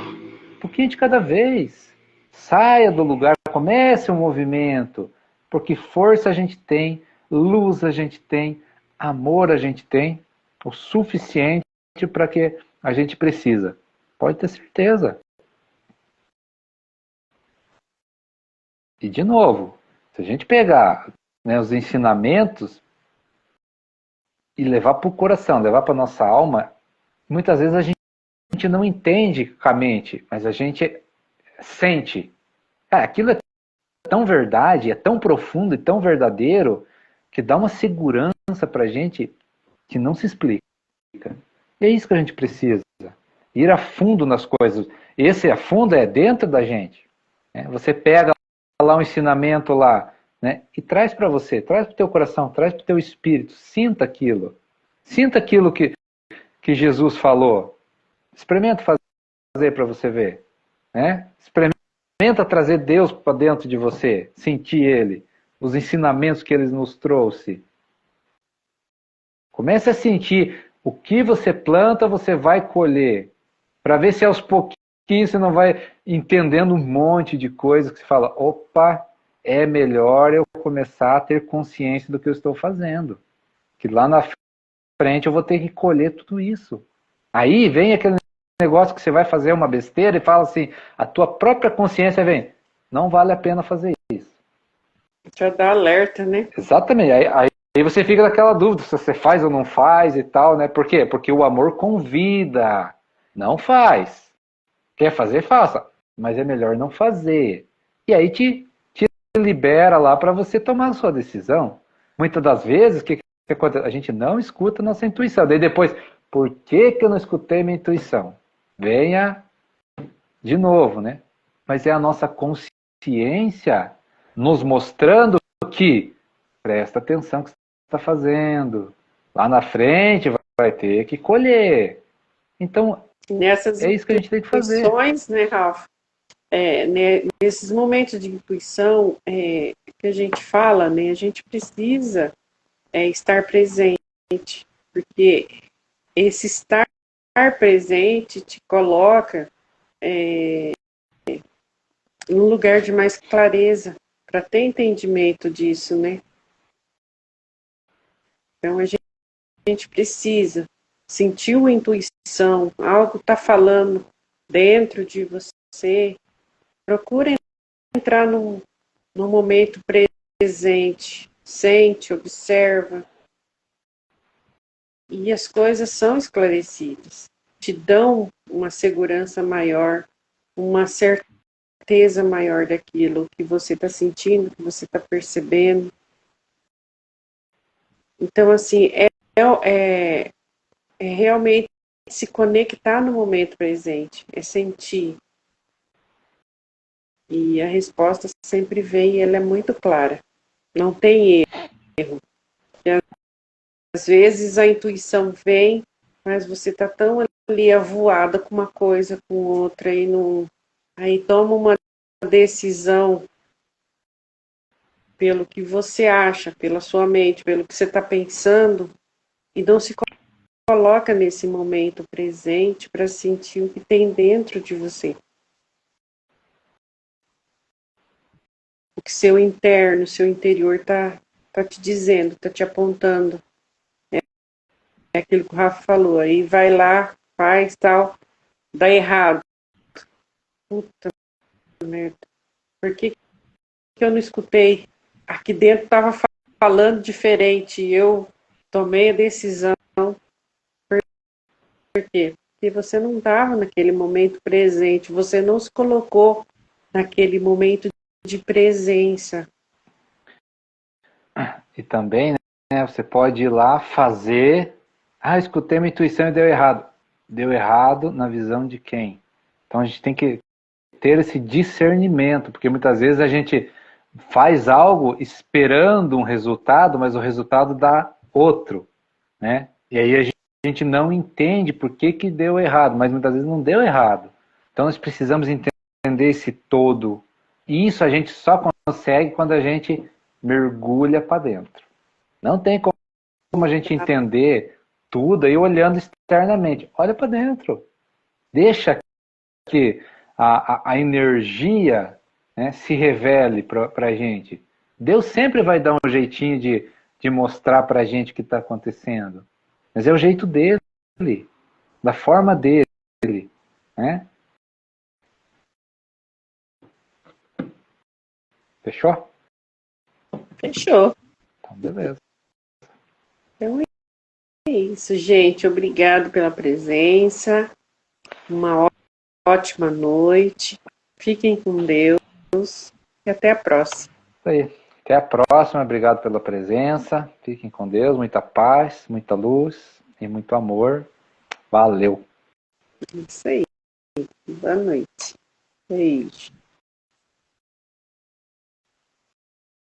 de cada vez. Saia do lugar, comece um movimento, porque força a gente tem, luz a gente tem, amor a gente tem, o suficiente para que a gente precisa. Pode ter certeza. E de novo, se a gente pegar, né, os ensinamentos e levar para o coração, levar para a nossa alma, muitas vezes a gente não entende com a mente, mas a gente sente. Aquilo é tão verdade, é tão profundo e tão verdadeiro, que dá uma segurança para a gente que não se explica. E é isso que a gente precisa. Ir a fundo nas coisas. Esse a fundo é dentro da gente. Né? Você pega lá um ensinamento lá, né? E traz para você, traz para o teu coração, traz para o teu espírito. Sinta aquilo. Sinta aquilo que Jesus falou. Experimenta fazer para você ver. Né? Experimenta trazer Deus para dentro de você, sentir Ele, os ensinamentos que Ele nos trouxe. Comece a sentir o que você planta, você vai colher. Para ver se aos pouquinhos você não vai entendendo um monte de coisas que você fala, opa, é melhor eu começar a ter consciência do que eu estou fazendo. Que lá na frente eu vou ter que colher tudo isso. Aí vem aquele negócio que você vai fazer uma besteira e fala assim, a tua própria consciência vem, não vale a pena fazer isso. Já dá alerta, né? Exatamente. Aí você fica naquela dúvida se você faz ou não faz e tal, né? Por quê? Porque o amor convida, não faz. Quer fazer, faça. Mas é melhor não fazer. E aí te libera lá para você tomar a sua decisão. Muitas das vezes, o que acontece? A gente não escuta a nossa intuição. Daí depois, por que eu não escutei minha intuição? Venha de novo, né? Mas é a nossa consciência nos mostrando que presta atenção no que você está fazendo. Lá na frente vai ter que colher. Então, Nessas é isso que a gente tem que fazer. intuições, né, Rafa? Né, nesses momentos de intuição que a gente fala, né, a gente precisa estar presente, porque esse estar presente te coloca num lugar de mais clareza, para ter entendimento disso, né? Então a gente precisa sentir uma intuição, algo está falando dentro de você. Procure entrar no momento presente, sente, observa, e as coisas são esclarecidas. Te dão uma segurança maior, uma certeza maior daquilo que você está sentindo, que você está percebendo. Então, assim, é realmente se conectar no momento presente, é sentir. E a resposta sempre vem e ela é muito clara. Não tem erro. E às vezes a intuição vem, mas você está tão ali avoada com uma coisa, com outra, e não... aí toma uma decisão pelo que você acha, pela sua mente, pelo que você está pensando, e não se coloca nesse momento presente para sentir o que tem dentro de você. O que seu interno, seu interior está te dizendo, está te apontando. É aquilo que o Rafa falou, aí vai lá, faz tal, dá errado. Puta merda. Por que eu não escutei? Aqui dentro estava falando diferente e eu tomei a decisão. Por quê? Porque você não estava naquele momento presente, você não se colocou naquele momento de presença. E também, né, você pode ir lá fazer. Ah, escutei uma intuição e deu errado. Deu errado na visão de quem? Então a gente tem que ter esse discernimento, porque muitas vezes a gente faz algo esperando um resultado, mas o resultado dá outro, né? E aí a gente não entende por que deu errado, mas muitas vezes não deu errado. Então nós precisamos entender esse todo. E isso a gente só consegue quando a gente mergulha para dentro. Não tem como a gente entender tudo aí olhando externamente. Olha para dentro. Deixa que a energia, né, se revele para a gente. Deus sempre vai dar um jeitinho de mostrar para a gente o que está acontecendo. Mas é o jeito dele, da forma dele. Né? Fechou? Fechou. Então, beleza. Então é isso, gente. Obrigado pela presença. Uma ótima noite. Fiquem com Deus. E até a próxima. Isso aí. Até a próxima. Obrigado pela presença. Fiquem com Deus. Muita paz, muita luz e muito amor. Valeu. Isso aí. Boa noite. Beijo.